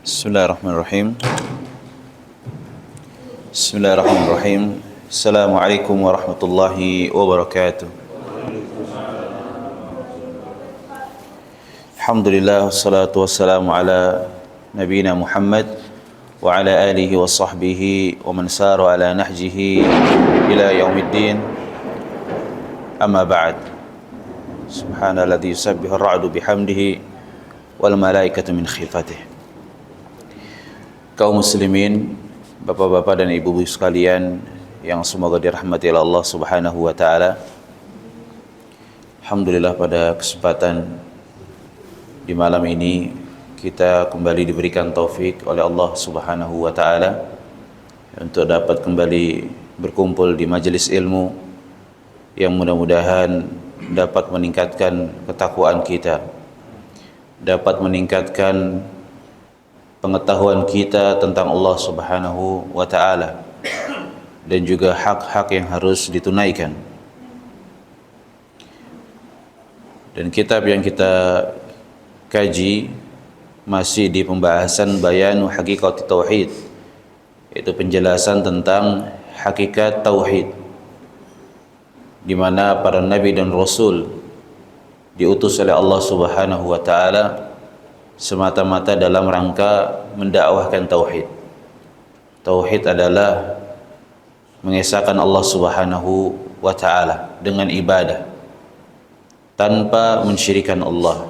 Bismillahirrahmanirrahim. Bismillahirrahmanirrahim. Assalamualaikum warahmatullahi wabarakatuh. Alhamdulillah wassalatu wassalamu ala nabiyina Muhammad wa ala alihi wa sahbihi wa man sara ala nahjihi ila yaumiddin. Amma ba'd. Subhanalladzi yusabbihu ar-ra'du bihamdihi wal malaikatu min khifatihi. Kaum muslimin, bapak-bapak dan ibu-ibu sekalian yang semoga dirahmati oleh Allah Subhanahu wa taala. Alhamdulillah pada kesempatan di malam ini kita kembali diberikan taufik oleh Allah Subhanahu wa taala untuk dapat kembali berkumpul di majelis ilmu yang mudah-mudahan dapat meningkatkan ketakwaan kita, dapat meningkatkan pengetahuan kita tentang Allah Subhanahu wa taala dan juga hak-hak yang harus ditunaikan. Dan kitab yang kita kaji masih di pembahasan Bayanu Haqiqati Tauhid, yaitu penjelasan tentang hakikat tauhid, di mana para nabi dan rasul diutus oleh Allah Subhanahu wa taala semata-mata dalam rangka mendakwahkan tauhid. Tauhid adalah mengesahkan Allah Subhanahu wa taala dengan ibadah tanpa mensyirikkan Allah.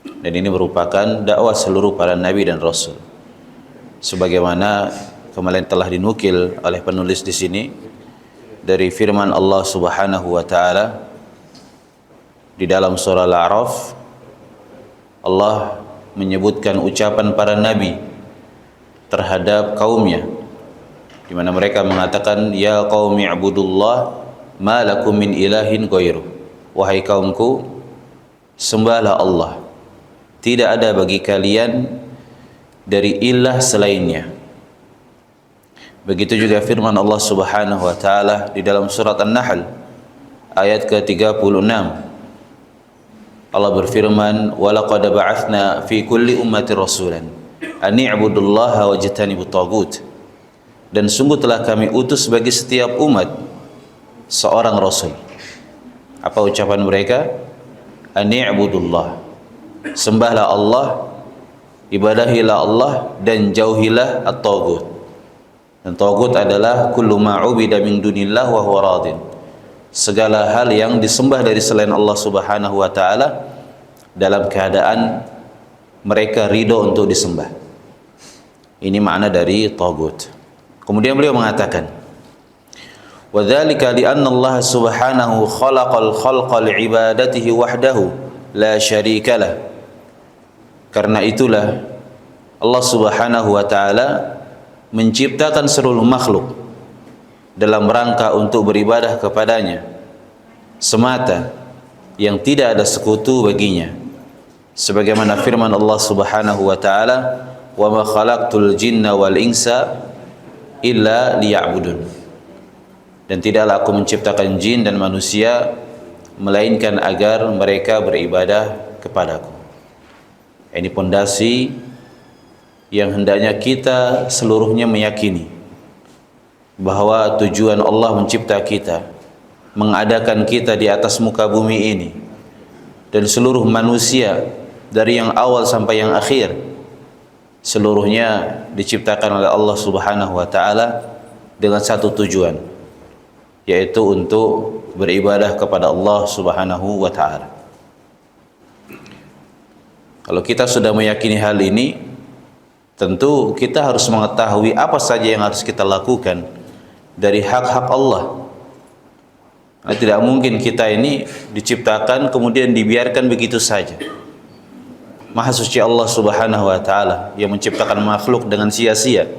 Dan ini merupakan dakwah seluruh para nabi dan rasul. Sebagaimana kemarin telah dinukil oleh penulis di sini dari firman Allah Subhanahu wa taala di dalam surah Al-A'raf, Allah menyebutkan ucapan para nabi terhadap kaumnya, di mana mereka mengatakan, ya qaumi ibudullah ma lakum min ilahin ghairuh. Wahai kaumku, sembahlah Allah, tidak ada bagi kalian dari ilah selainnya. Begitu juga firman Allah Subhanahu wa taala di dalam surat An-Nahl ayat ke-36. Allah berfirman, walaqad ba'atsna fi kulli ummatin rasulan an i'budullaha wajtanibut taghut. Dan sungguh telah kami utus bagi setiap umat seorang rasul. Apa ucapan mereka? An i'budullah, sembahlah Allah, ibadahilah Allah, dan jauhilah at-taghut. Dan taghut adalah kullu ma 'ubida min dunillah wa huwa radin, segala hal yang disembah dari selain Allah Subhanahu wa taala dalam keadaan mereka ridho untuk disembah. Ini makna dari taghut. Kemudian beliau mengatakan, wa dzalika li anna Allah Subhanahu khalaqal khalqa li ibadatihi wahdahu la syarikalah. Karena itulah Allah Subhanahu wa taala menciptakan seluruh makhluk dalam rangka untuk beribadah kepadanya semata, yang tidak ada sekutu baginya. Sebagaimana firman Allah Subhanahu wa taala, wa ma khalaqtul jinna wal insa illa liya'budun. Dan tidaklah aku menciptakan jin dan manusia melainkan agar mereka beribadah kepadaku. Ini pondasi yang hendaknya kita seluruhnya meyakini, bahwa tujuan Allah mencipta kita, mengadakan kita di atas muka bumi ini, dan seluruh manusia dari yang awal sampai yang akhir seluruhnya diciptakan oleh Allah Subhanahu wa taala dengan satu tujuan, yaitu untuk beribadah kepada Allah Subhanahu wa taala. Kalau kita sudah meyakini hal ini, tentu kita harus mengetahui apa saja yang harus kita lakukan dari hak-hak Allah. Nah, tidak mungkin kita ini diciptakan kemudian dibiarkan begitu saja. Maha suci Allah Subhanahu wa taala yang menciptakan makhluk dengan sia-sia.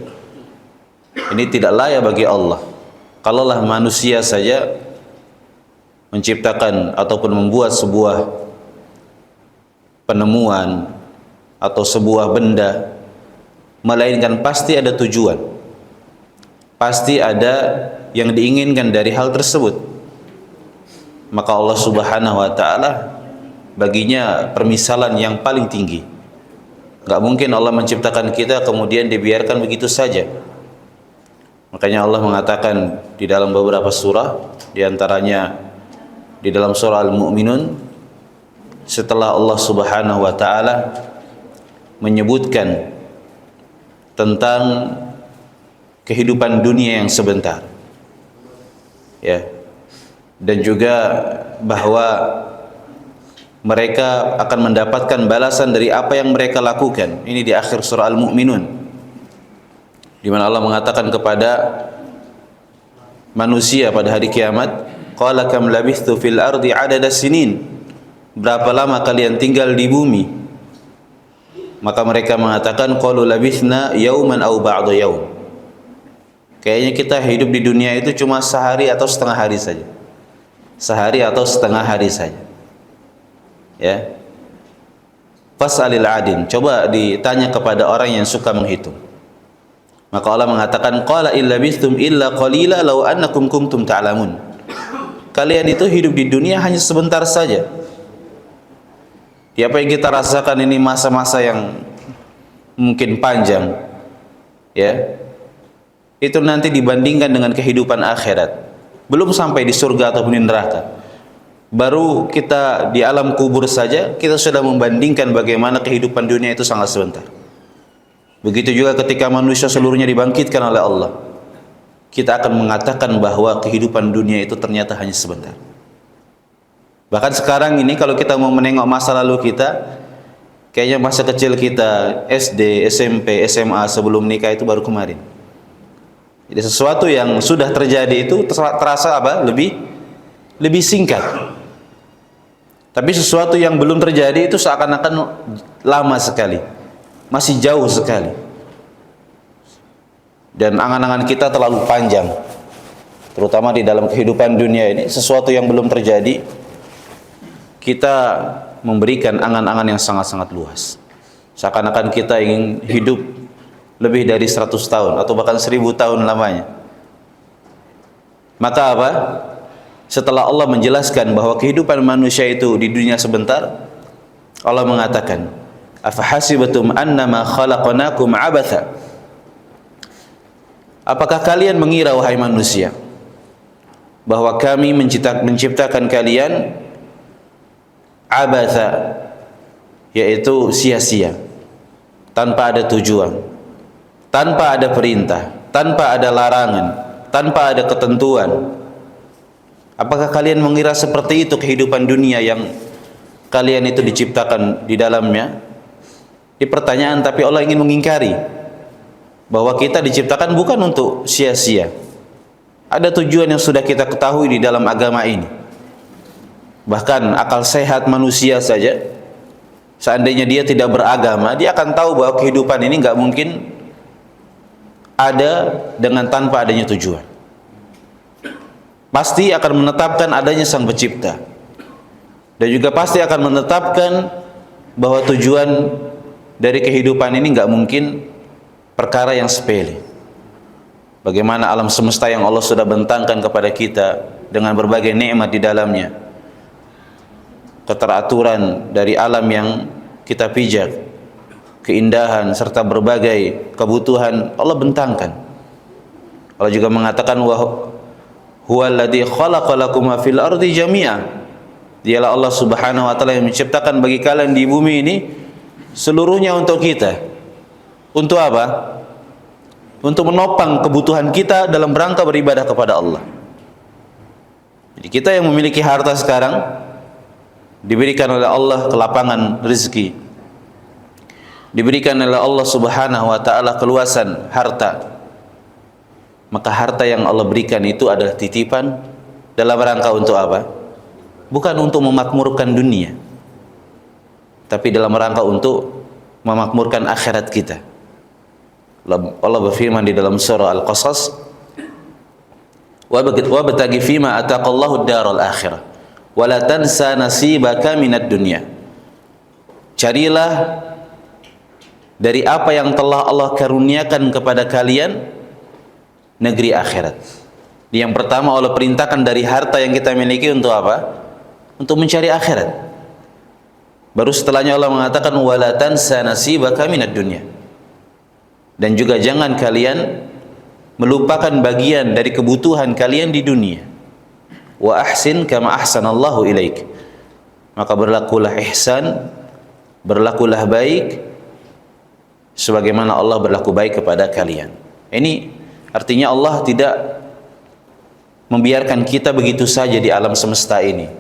Ini tidak layak bagi Allah. Kalaulah manusia saja menciptakan ataupun membuat sebuah penemuan atau sebuah benda, melainkan pasti ada tujuan, pasti ada yang diinginkan dari hal tersebut. Maka Allah Subhanahu wa taala baginya permisalan yang paling tinggi. Enggak mungkin Allah menciptakan kita kemudian dibiarkan begitu saja. Makanya Allah mengatakan di dalam beberapa surah, di antaranya di dalam surah Al-Mu'minun, setelah Allah Subhanahu wa taala menyebutkan tentang kehidupan dunia yang sebentar, ya, dan juga bahwa mereka akan mendapatkan balasan dari apa yang mereka lakukan. Ini di akhir surah Al-Mu'minun, di mana Allah mengatakan kepada manusia pada hari kiamat, qala kam labithtu fil ardi adada sinin, berapa lama kalian tinggal di bumi? Maka mereka mengatakan qalu labithna yauman aw ba'da yaum, kayaknya kita hidup di dunia itu cuma sehari atau setengah hari saja. Sehari atau setengah hari saja. Ya. Fas'alil adin, coba ditanya kepada orang yang suka menghitung. Maka Allah mengatakan qala illa bistum illa qalila law annakum kuntum ta'lamun. Kalian itu hidup di dunia hanya sebentar saja. Apa yang kita rasakan ini masa-masa yang mungkin panjang, ya. Itu nanti dibandingkan dengan kehidupan akhirat. Belum sampai di surga ataupun di neraka. Baru kita di alam kubur saja kita sudah membandingkan bagaimana kehidupan dunia itu sangat sebentar. Begitu juga ketika manusia seluruhnya dibangkitkan oleh Allah, kita akan mengatakan bahwa kehidupan dunia itu ternyata hanya sebentar. Bahkan sekarang ini kalau kita mau menengok masa lalu kita, kayaknya masa kecil kita SD, SMP, SMA sebelum nikah itu baru kemarin. Jadi sesuatu yang sudah terjadi itu terasa apa? Lebih singkat. Tapi sesuatu yang belum terjadi itu seakan-akan lama sekali, masih jauh sekali. Dan angan-angan kita terlalu panjang, terutama di dalam kehidupan dunia ini. Sesuatu yang belum terjadi, kita memberikan angan-angan yang sangat-sangat luas. Seakan-akan kita ingin hidup lebih dari 100 tahun atau bahkan 1000 tahun lamanya. Maka apa? Setelah Allah menjelaskan bahwa kehidupan manusia itu di dunia sebentar, Allah mengatakan, afahasibatum annama khalaqnakum abatha. Apakah kalian mengira wahai manusia bahwa kami menciptakan kalian abatha, yaitu sia-sia, tanpa ada tujuan, tanpa ada perintah, tanpa ada larangan, tanpa ada ketentuan? Apakah kalian mengira seperti itu kehidupan dunia yang kalian itu diciptakan di dalamnya? Ini pertanyaan, tapi Allah ingin mengingkari bahwa kita diciptakan bukan untuk sia-sia. Ada tujuan yang sudah kita ketahui di dalam agama ini. Bahkan akal sehat manusia saja, seandainya dia tidak beragama, dia akan tahu bahwa kehidupan ini nggak mungkin ada dengan tanpa adanya tujuan. Pasti akan menetapkan adanya Sang Pencipta, dan juga pasti akan menetapkan bahwa tujuan dari kehidupan ini nggak mungkin perkara yang sepele. Bagaimana alam semesta yang Allah sudah bentangkan kepada kita dengan berbagai nikmat di dalamnya, keteraturan dari alam yang kita pijak, keindahan serta berbagai kebutuhan Allah bentangkan. Allah juga mengatakan huwallazi khalaqalakum fil ardi jami'a. Dialah Allah Subhanahu wa taala yang menciptakan bagi kalian di bumi ini seluruhnya untuk kita. Untuk apa? Untuk menopang kebutuhan kita dalam rangka beribadah kepada Allah. Jadi kita yang memiliki harta sekarang diberikan oleh Allah kelapangan rezeki. Diberikan oleh Allah Subhanahu wa taala keluasan harta. Maka harta yang Allah berikan itu adalah titipan dalam rangka untuk apa? Bukan untuk memakmurkan dunia, tapi dalam rangka untuk memakmurkan akhirat kita. Allah berfirman di dalam surah Al-Qasas, wabtaghi fima ataqallahu ad-daral akhirah wa la tansa nasibaka minad dunya. Carilah dari apa yang telah Allah karuniakan kepada kalian negeri akhirat. Yang pertama Allah perintahkan dari harta yang kita miliki untuk apa? Untuk mencari akhirat. Baru setelahnya Allah mengatakan wala tansa nasibaka minad dunya. Dan juga jangan kalian melupakan bagian dari kebutuhan kalian di dunia. Wa ahsin kama ahsanallahu ilaik. Maka berlakulah ihsan, berlakulah baik sebagaimana Allah berlaku baik kepada kalian. Ini artinya Allah tidak membiarkan kita begitu saja di alam semesta ini.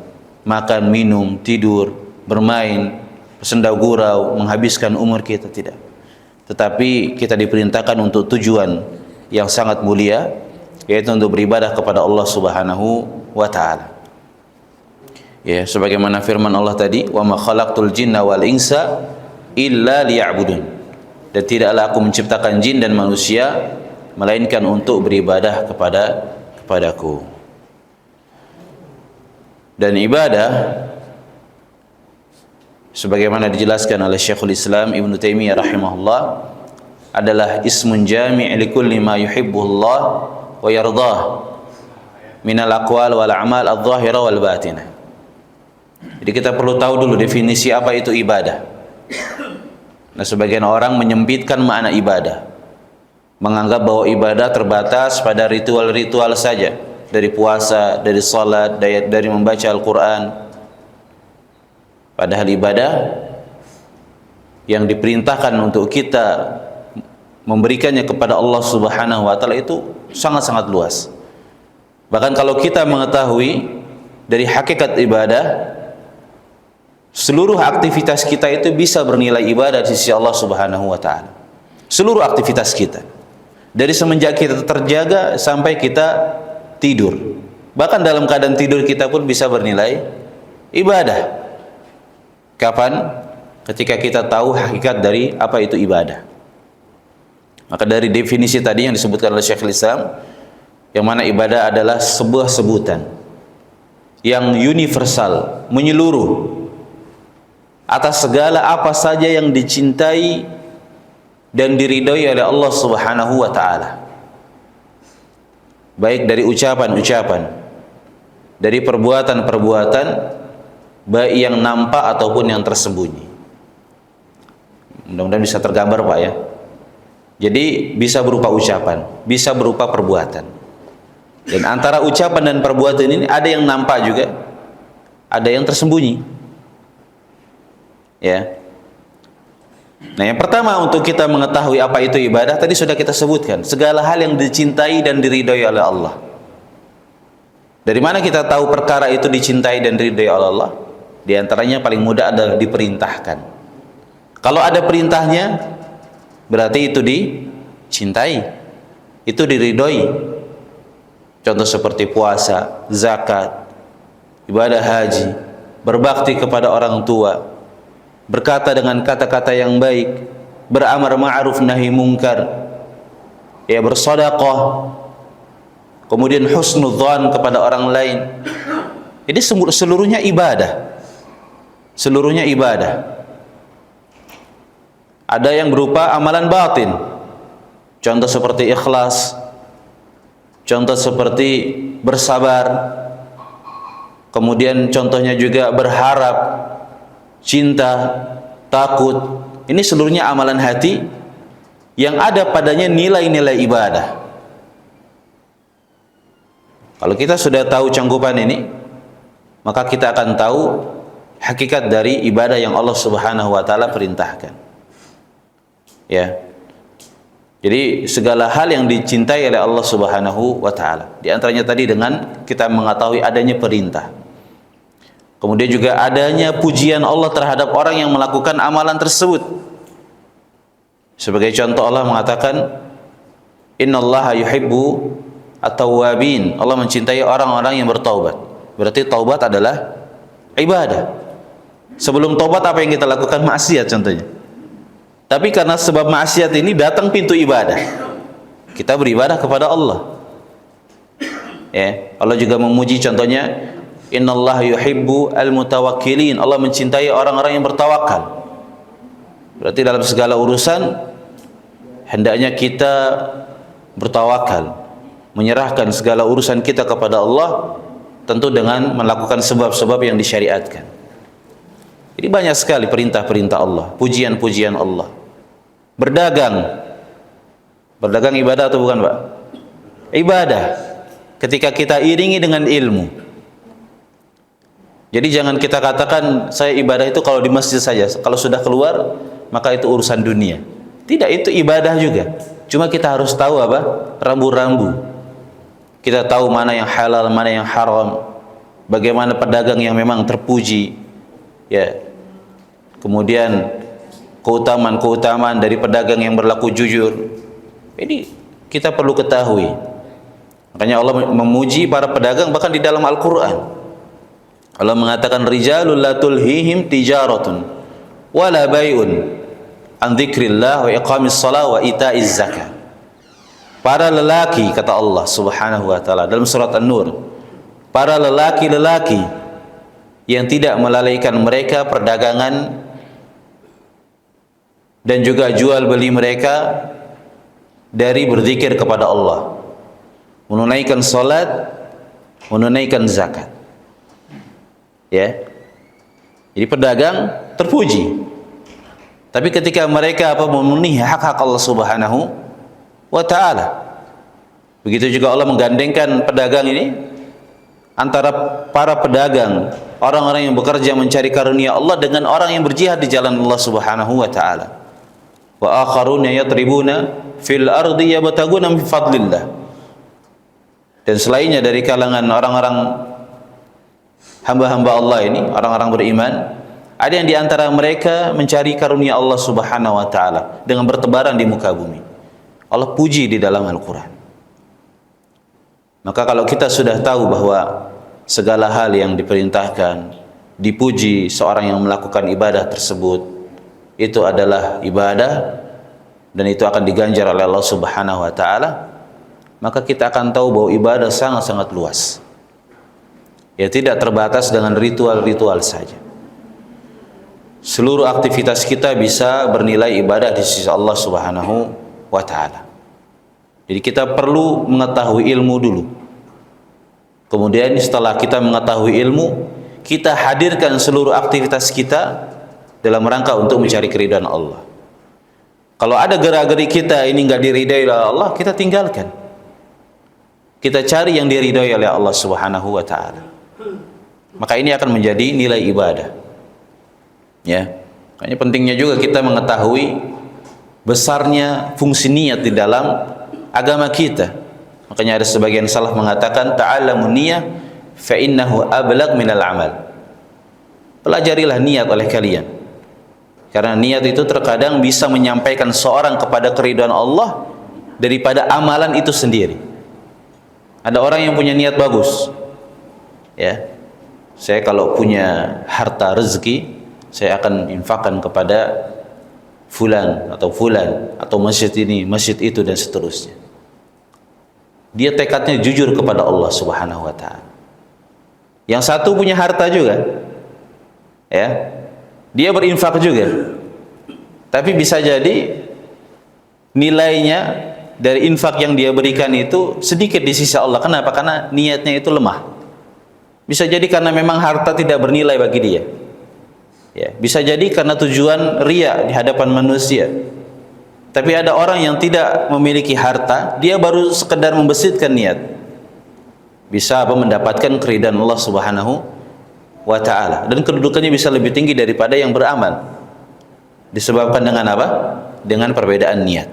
Makan, minum, tidur, bermain, bersenda gurau, menghabiskan umur kita, tidak. Tetapi kita diperintahkan untuk tujuan yang sangat mulia, yaitu untuk beribadah kepada Allah Subhanahu wa taala. Ya, sebagaimana firman Allah tadi, "Wa ma khalaqtul jinna wal insa illa liya'budun." Dan tidaklah aku menciptakan jin dan manusia melainkan untuk beribadah kepadaku. Dan ibadah sebagaimana dijelaskan oleh Syekhul Islam Ibnu Taimiyah rahimahullah adalah ismun jami' li kulli ma yuhibbullah wa yardah minal aqwal wal a'mal adh-dhahira wal batinah. Jadi kita perlu tahu dulu definisi apa itu ibadah. Nah, sebagian orang menyempitkan makna ibadah, menganggap bahwa ibadah terbatas pada ritual-ritual saja, dari puasa, dari salat, dari membaca Al-Quran. Padahal ibadah yang diperintahkan untuk kita memberikannya kepada Allah Subhanahu wa taala itu sangat-sangat luas. Bahkan kalau kita mengetahui dari hakikat ibadah, seluruh aktivitas kita itu bisa bernilai ibadah di sisi Allah Subhanahu wa taala. Seluruh aktivitas kita. Dari semenjak kita terjaga sampai kita tidur. Bahkan dalam keadaan tidur kita pun bisa bernilai ibadah. Kapan? Ketika kita tahu hakikat dari apa itu ibadah. Maka dari definisi tadi yang disebutkan oleh Syekhul Islam, yang mana ibadah adalah sebuah sebutan yang universal, menyeluruh atas segala apa saja yang dicintai dan diridhoi oleh Allah Subhanahu wa taala. Baik dari ucapan-ucapan, dari perbuatan-perbuatan, baik yang nampak ataupun yang tersembunyi. Mudah-mudahan bisa tergambar, Pak, ya. Jadi bisa berupa ucapan, bisa berupa perbuatan. Dan antara ucapan dan perbuatan ini ada yang nampak juga, ada yang tersembunyi. Ya. Nah, yang pertama untuk kita mengetahui apa itu ibadah tadi sudah kita sebutkan, segala hal yang dicintai dan diridhoi oleh Allah. Dari mana kita tahu perkara itu dicintai dan diridhoi oleh Allah? Di antaranya paling mudah adalah diperintahkan. Kalau ada perintahnya, berarti itu dicintai, itu diridhoi. Contoh seperti puasa, zakat, ibadah haji, berbakti kepada orang tua, berkata dengan kata-kata yang baik, beramar ma'ruf nahi mungkar, ya, bersedekah, kemudian husnudzan kepada orang lain. Jadi seluruhnya ibadah. Seluruhnya ibadah. Ada yang berupa amalan batin. Contoh seperti ikhlas, contoh seperti bersabar, kemudian contohnya juga berharap, cinta, takut. Ini seluruhnya amalan hati yang ada padanya nilai-nilai ibadah. Kalau kita sudah tahu cangkupan ini, maka kita akan tahu hakikat dari ibadah yang Allah Subhanahu wa taala perintahkan. Ya. Jadi segala hal yang dicintai oleh Allah Subhanahu wa taala. Di antaranya tadi dengan kita mengetahui adanya perintah. Kemudian juga adanya pujian Allah terhadap orang yang melakukan amalan tersebut. Sebagai contoh Allah mengatakan, "Innallaha yuhibbu at-tawwabin." Allah mencintai orang-orang yang bertaubat. Berarti taubat adalah ibadah. Sebelum taubat apa yang kita lakukan? Maksiat contohnya. Tapi karena sebab maksiat ini datang pintu ibadah. Kita beribadah kepada Allah. Ya, Allah juga memuji contohnya, "Innallaha yuhibbu al-mutawakkilin." Allah mencintai orang-orang yang bertawakal. Berarti dalam segala urusan hendaknya kita bertawakal, menyerahkan segala urusan kita kepada Allah, tentu dengan melakukan sebab-sebab yang disyariatkan. Jadi banyak sekali perintah-perintah Allah, pujian-pujian Allah. Berdagang. Berdagang ibadah atau bukan, Pak? Ibadah. Ketika kita iringi dengan ilmu. Jadi jangan kita katakan saya ibadah itu kalau di masjid saja. Kalau sudah keluar, maka itu urusan dunia. Tidak, itu ibadah juga. Cuma kita harus tahu apa? Rambu-rambu. Kita tahu mana yang halal, mana yang haram. Bagaimana pedagang yang memang terpuji. Ya. Kemudian keutamaan-keutamaan dari pedagang yang berlaku jujur. Ini kita perlu ketahui. Makanya Allah memuji para pedagang bahkan di dalam Al-Qur'an. Allah mengatakan rijalul la tulhihim tijaratun wala bai'un an dzikrillah wa iqamis shalah wa itaiz zakah. Para lelaki, kata Allah Subhanahu wa taala dalam surat An-Nur, para lelaki-lelaki yang tidak melalaikan mereka perdagangan dan juga jual beli mereka dari berzikir kepada Allah, menunaikan salat, menunaikan zakat. Ya. Jadi pedagang terpuji. Tapi ketika mereka memenuhi hak-hak Allah Subhanahu wa taala. Begitu juga Allah menggandengkan pedagang ini antara para pedagang, orang-orang yang bekerja mencari karunia Allah dengan orang yang berjihad di jalan Allah Subhanahu wa taala. Wa akharuna yatribuna fil ardi yabtaguna min fadlillah. Dan selainnya dari kalangan orang-orang hamba-hamba Allah ini, orang-orang beriman, ada yang di antara mereka mencari karunia Allah Subhanahu wa taala dengan bertebaran di muka bumi. Allah puji di dalam Al-Qur'an. Maka kalau kita sudah tahu bahwa segala hal yang diperintahkan, dipuji seorang yang melakukan ibadah tersebut, itu adalah ibadah dan itu akan diganjar oleh Allah Subhanahu wa taala, maka kita akan tahu bahwa ibadah sangat-sangat luas. Ya, tidak terbatas dengan ritual-ritual saja. Seluruh aktivitas kita bisa bernilai ibadah di sisi Allah Subhanahu wa taala. Jadi kita perlu mengetahui ilmu dulu. Kemudian setelah kita mengetahui ilmu, kita hadirkan seluruh aktivitas kita dalam rangka untuk mencari keridhaan Allah. Kalau ada gerak-gerik kita ini enggak diridai oleh Allah, kita tinggalkan. Kita cari yang diridai oleh Allah Subhanahu wa taala. Maka ini akan menjadi nilai ibadah. Ya. Makanya pentingnya juga kita mengetahui besarnya fungsi niat di dalam agama kita. Makanya ada sebagian salaf mengatakan ta'allamun niyah fa innahu ablagh minal amal. Pelajarilah niat oleh kalian. Karena niat itu terkadang bisa menyampaikan seorang kepada keridhaan Allah daripada amalan itu sendiri. Ada orang yang punya niat bagus. Ya. Saya kalau punya harta rezeki, saya akan infakkan kepada fulan atau masjid ini, masjid itu dan seterusnya. Dia tekadnya jujur kepada Allah Subhanahu wa taala. Yang satu punya harta juga. Ya. Dia berinfak juga. Tapi bisa jadi nilainya dari infak yang dia berikan itu sedikit di sisi Allah. Kenapa? Karena niatnya itu lemah. Bisa jadi karena memang harta tidak bernilai bagi dia. Ya, bisa jadi karena tujuan riya di hadapan manusia. Tapi ada orang yang tidak memiliki harta, dia baru sekedar membesitkan niat. Bisa mendapatkan keridhaan Allah Subhanahu wa taala dan kedudukannya bisa lebih tinggi daripada yang beramal. Disebabkan dengan apa? Dengan perbedaan niat.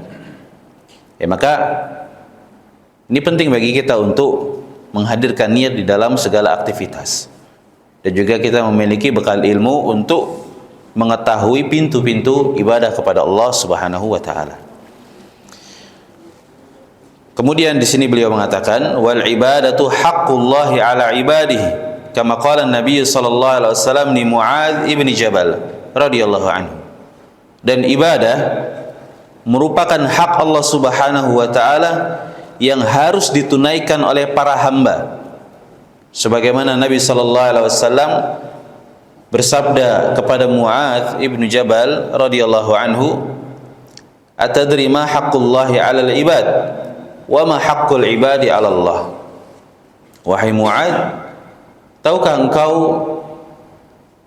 Ya, maka ini penting bagi kita untuk menghadirkan niat di dalam segala aktivitas. Dan juga kita memiliki bekal ilmu untuk mengetahui pintu-pintu ibadah kepada Allah Subhanahu wa taala. Kemudian di sini beliau mengatakan wal ibadatu haqqullahi ala ibadihi kama qala Nabi sallallahu alaihi wasallam li Muadz ibn Jabal radhiyallahu anhu. Dan ibadah merupakan hak Allah Subhanahu wa taala yang harus ditunaikan oleh para hamba. Sebagaimana Nabi sallallahu alaihi wasallam bersabda kepada Muadz ibn Jabal radhiyallahu anhu, "Atadri ma haqqullahi 'alal ibad wa ma haqqul ibadi 'ala Allah?" Wahai Muadz, tahukah engkau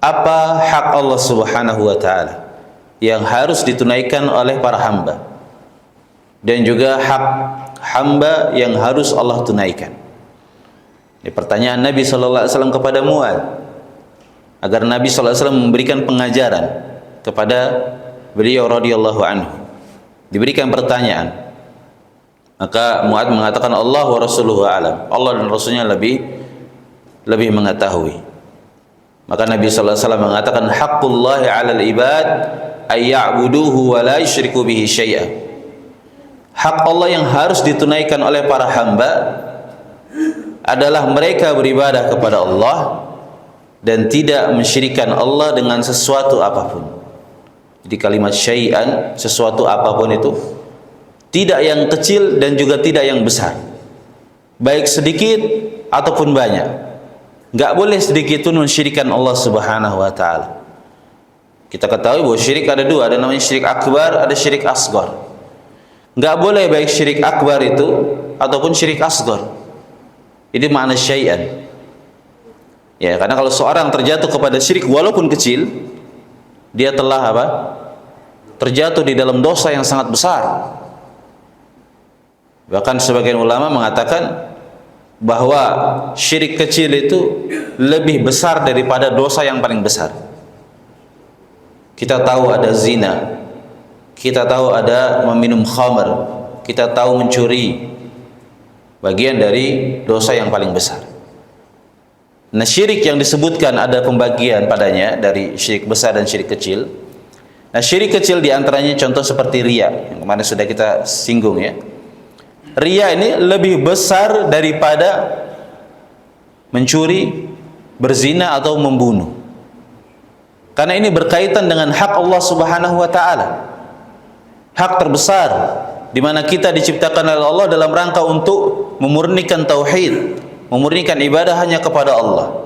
apa hak Allah Subhanahu wa taala yang harus ditunaikan oleh para hamba dan juga hak hamba yang harus Allah tunaikan. Ini pertanyaan Nabi sallallahu alaihi wasallam kepada Mu'adz agar Nabi sallallahu alaihi wasallam memberikan pengajaran kepada beliau radhiyallahu anhu. Diberikan pertanyaan. Maka Mu'adz mengatakan Allah wa rasuluhu a'lam. Allah dan Rasulnya lebih mengetahui. Maka Nabi sallallahu alaihi wasallam mengatakan haqqullahi 'alal ibad ay ya'buduhu wa la yusyriku bihi syai'a. Hak Allah yang harus ditunaikan oleh para hamba adalah mereka beribadah kepada Allah dan tidak mensyirikkan Allah dengan sesuatu apapun. Jadi kalimat syai'an, sesuatu apapun itu tidak yang kecil dan juga tidak yang besar, baik sedikit ataupun banyak. Enggak boleh sedikit pun mensyirikkan Allah Subhanahu wa taala. Kita ketahui bahwa syirik ada dua, ada namanya syirik akbar, ada syirik asghar. Enggak boleh baik syirik akbar itu ataupun syirik asghar. Ini makna syai'an. Ya, karena kalau seorang terjatuh kepada syirik walaupun kecil, dia telah apa? Terjatuh di dalam dosa yang sangat besar. Bahkan sebagian ulama mengatakan bahwa syirik kecil itu lebih besar daripada dosa yang paling besar. Kita tahu ada zina, kita tahu ada meminum khamr, kita tahu mencuri, bagian dari dosa yang paling besar. Nah, syirik yang disebutkan ada pembagian padanya dari syirik besar dan syirik kecil. Nah, syirik kecil diantaranya contoh seperti riya yang kemarin sudah kita singgung ya. Riya ini lebih besar daripada mencuri, berzina atau membunuh. Karena ini berkaitan dengan hak Allah Subhanahu wa taala. Hak terbesar di mana kita diciptakan oleh Allah dalam rangka untuk memurnikan tauhid, memurnikan ibadah hanya kepada Allah.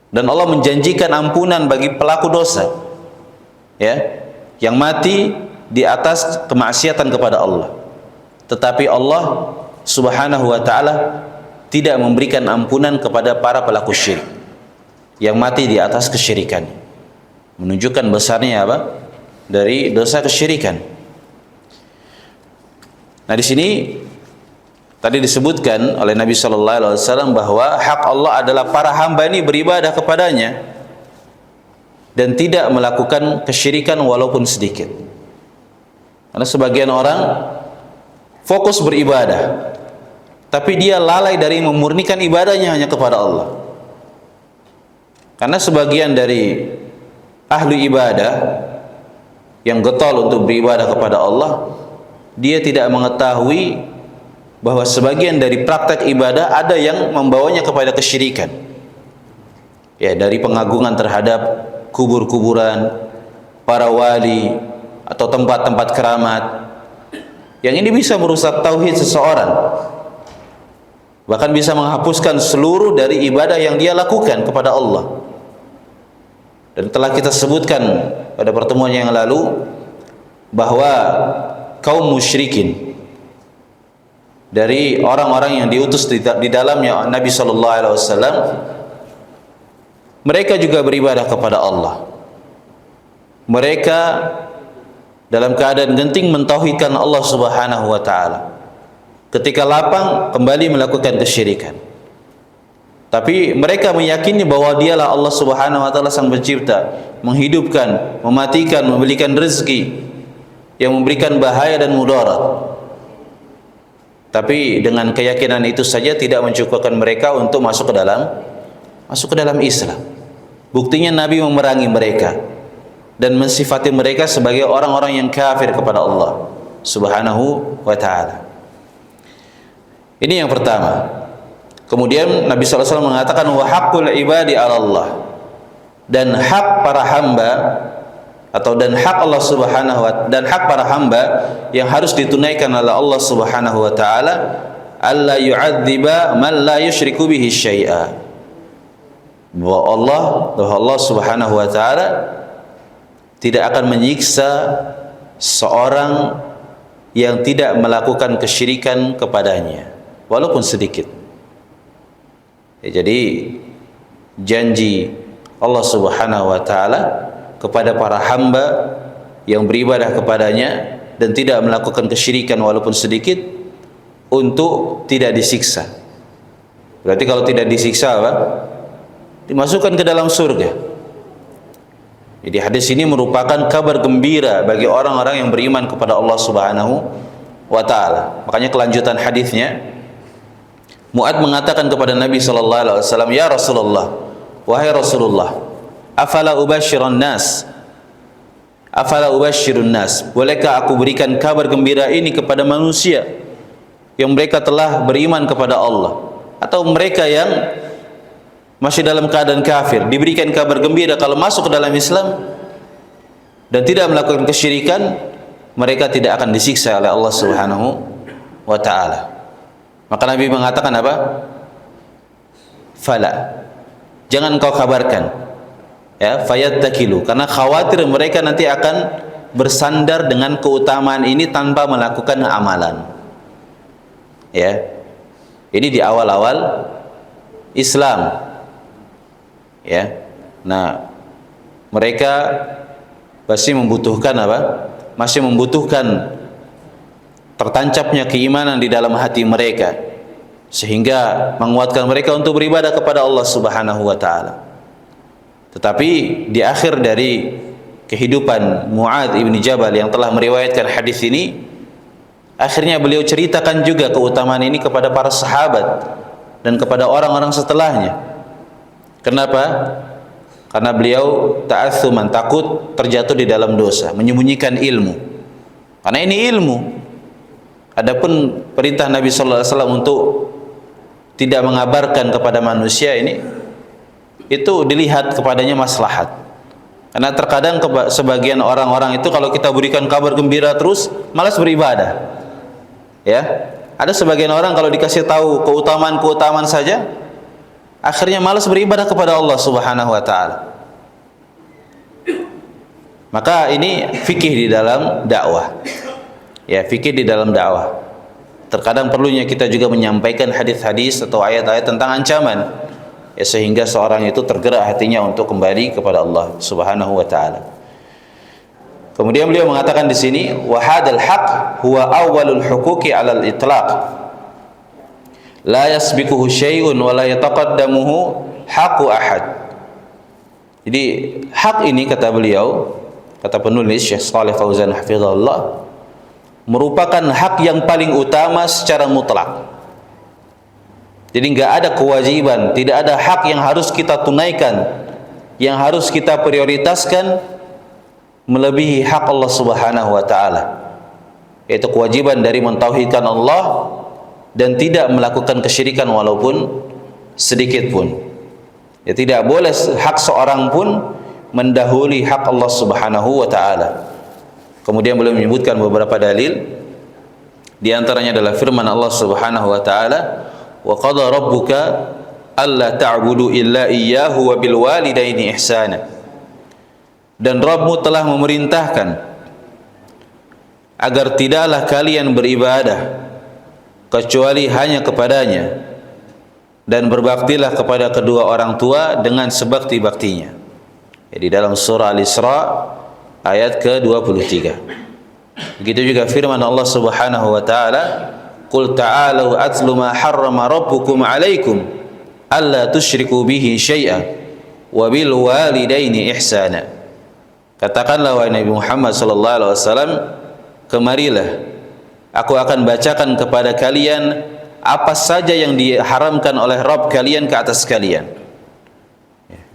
Dan Allah menjanjikan ampunan bagi pelaku dosa, ya, yang mati di atas kemaksiatan kepada Allah. Tetapi Allah Subhanahu wa taala tidak memberikan ampunan kepada para pelaku syirik yang mati di atas kesyirikan. Menunjukkan besarnya apa? Dari dosa kesyirikan. Nah, di sini tadi disebutkan oleh Nabi sallallahu alaihi wasallam bahwa hak Allah adalah para hamba ini beribadah kepadanya dan tidak melakukan kesyirikan walaupun sedikit. Karena sebagian orang fokus beribadah, tapi dia lalai dari memurnikan ibadahnya hanya kepada Allah. Karena sebagian dari ahli ibadah yang getol untuk beribadah kepada Allah, dia tidak mengetahui bahwa sebagian dari praktek ibadah ada yang membawanya kepada kesyirikan. Ya, dari pengagungan terhadap kubur-kuburan, para wali atau tempat-tempat keramat. Yang ini bisa merusak tauhid seseorang. Bahkan bisa menghapuskan seluruh dari ibadah yang dia lakukan kepada Allah. Dan telah kita sebutkan pada pertemuan yang lalu bahwa kaum musyrikin dari orang-orang yang diutus di dalamnya Nabi sallallahu alaihi wasallam, mereka juga beribadah kepada Allah. Mereka dalam keadaan genting mentauhidkan Allah Subhanahu wa taala. Ketika lapang kembali melakukan kesyirikan. Tapi mereka meyakini bahwa dialah Allah Subhanahu wa taala sang pencipta, menghidupkan, mematikan, memberikan rezeki, yang memberikan bahaya dan mudarat. Tapi dengan keyakinan itu saja tidak mencukupkan mereka untuk masuk ke dalam Islam. Buktinya Nabi memerangi mereka dan mensifati mereka sebagai orang-orang yang kafir kepada Allah Subhanahu wa taala. Ini yang pertama. Kemudian Nabi sallallahu alaihi wasallam mengatakan wa haqqul ibadi 'ala Allah, dan hak para hamba atau dan hak Allah Subhanahu wa dan hak para hamba yang harus ditunaikan oleh Allah Subhanahu wa taala alla yu'adziba man la yusyriku bihi syai'a. Bahwa Allah Subhanahu wa taala tidak akan menyiksa seorang yang tidak melakukan kesyirikan kepadanya walaupun sedikit. Ya, jadi janji Allah Subhanahu wa taala kepada para hamba yang beribadah kepadanya dan tidak melakukan kesyirikan walaupun sedikit, untuk tidak disiksa. Berarti kalau tidak disiksa apa? Dimasukkan ke dalam surga. Jadi hadis ini merupakan kabar gembira bagi orang-orang yang beriman kepada Allah Subhanahu wa taala. Makanya kelanjutan hadisnya, Mu'ad mengatakan kepada Nabi sallallahu alaihi wasallam, "Ya Rasulullah, wahai Rasulullah, afala ubashirun nas? Afala ubashirun nas? Bolehkah aku berikan kabar gembira ini kepada manusia yang mereka telah beriman kepada Allah, atau mereka yang masih dalam keadaan kafir, diberikan kabar gembira kalau masuk ke dalam Islam dan tidak melakukan kesyirikan, mereka tidak akan disiksa oleh Allah Subhanahu wa taala." Maka Nabi mengatakan apa? Fala, jangan kau kabarkan, ya, fayattakilu, karena khawatir mereka nanti akan bersandar dengan keutamaan ini tanpa melakukan amalan. Ya, ini di awal-awal Islam. Ya, nah mereka masih membutuhkan apa? Masih membutuhkan tertancapnya keimanan di dalam hati mereka, sehingga menguatkan mereka untuk beribadah kepada Allah Subhanahu wa taala. Tetapi di akhir dari kehidupan Mu'ad ibn Jabal yang telah meriwayatkan hadis ini, akhirnya beliau ceritakan juga keutamaan ini kepada para sahabat dan kepada orang-orang setelahnya. Kenapa? Karena beliau ta'assuman, takut terjatuh di dalam dosa, menyembunyikan ilmu. Karena ini ilmu. Adapun perintah Nabi sallallahu alaihi wasallam untuk tidak mengabarkan kepada manusia ini, itu dilihat kepadanya maslahat. Karena terkadang sebagian orang-orang itu kalau kita berikan kabar gembira terus malas beribadah. Ya, ada sebagian orang kalau dikasih tahu keutamaan-keutamaan saja, akhirnya malas beribadah kepada Allah Subhanahu wa taala. Maka ini fikih di dalam dakwah. Ya, fikih di dalam dakwah. Terkadang perlunya kita juga menyampaikan hadis-hadis atau ayat-ayat tentang ancaman, ya, sehingga seorang itu tergerak hatinya untuk kembali kepada Allah Subhanahu wa taala. Kemudian beliau mengatakan di sini, wa hadzal haqq huwa awwalul huquqi 'alal itlaq. La yasbiquhu syai'un wa la yataqaddamuhu haqqu ahad. Jadi hak ini, kata beliau, kata penulis Syekh Shalih Fauzan hafizahullah, merupakan hak yang paling utama secara mutlak. Jadi nggak ada kewajiban, tidak ada hak yang harus kita tunaikan, yang harus kita prioritaskan melebihi hak Allah Subhanahu wa taala, yaitu kewajiban dari mentauhidkan Allah dan tidak melakukan kesyirikan walaupun sedikit pun. Ya, tidak boleh hak seorang pun mendahului hak Allah Subhanahu wa taala. Kemudian beliau menyebutkan beberapa dalil, di antaranya adalah firman Allah Subhanahu wa taala, wa qada rabbuka alla ta'budu illa iyyahu wa bil walidaini ihsana. Dan Rabbmu telah memerintahkan agar tidaklah kalian beribadah kecuali hanya kepadanya, dan berbaktilah kepada kedua orang tua dengan sebakti-baktinya. Jadi dalam surah Al-Isra ayat ke-23. Begitu juga firman Allah Subhanahu wa taala, qul ta'alu atlu ma harrama rabbukum 'alaikum alla tusyriku bihi syai'a wa bil walidaini ihsana. Katakanlah wahai Nabi Muhammad sallallahu alaihi wasallam, kemarilah aku akan bacakan kepada kalian apa saja yang diharamkan oleh Rabb kalian ke atas kalian.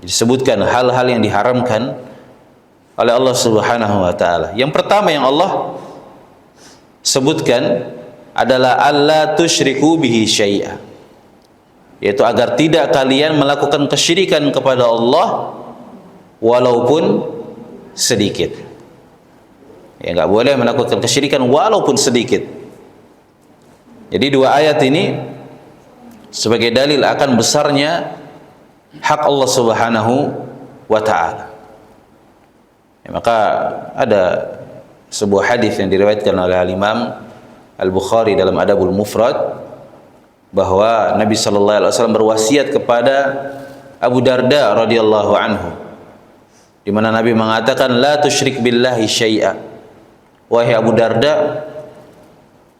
Disebutkan hal-hal yang diharamkan oleh Allah Subhanahu wa taala. Yang pertama yang Allah sebutkan adalah alla tusyriku bihi syai'a, yaitu agar tidak kalian melakukan kesyirikan kepada Allah walaupun sedikit. Ya, enggak boleh melakukan kesyirikan walaupun sedikit. Jadi dua ayat ini sebagai dalil akan besarnya hak Allah Subhanahu wa taala. Ya, maka ada sebuah hadis yang diriwayatkan oleh Al-Imam Al-Bukhari dalam Adabul Mufrad, bahwa Nabi sallallahu alaihi wasallam berwasiat kepada Abu Darda radhiyallahu anhu, di mana Nabi mengatakan la tusyrik billahi syai'a. Wahai Abu Darda,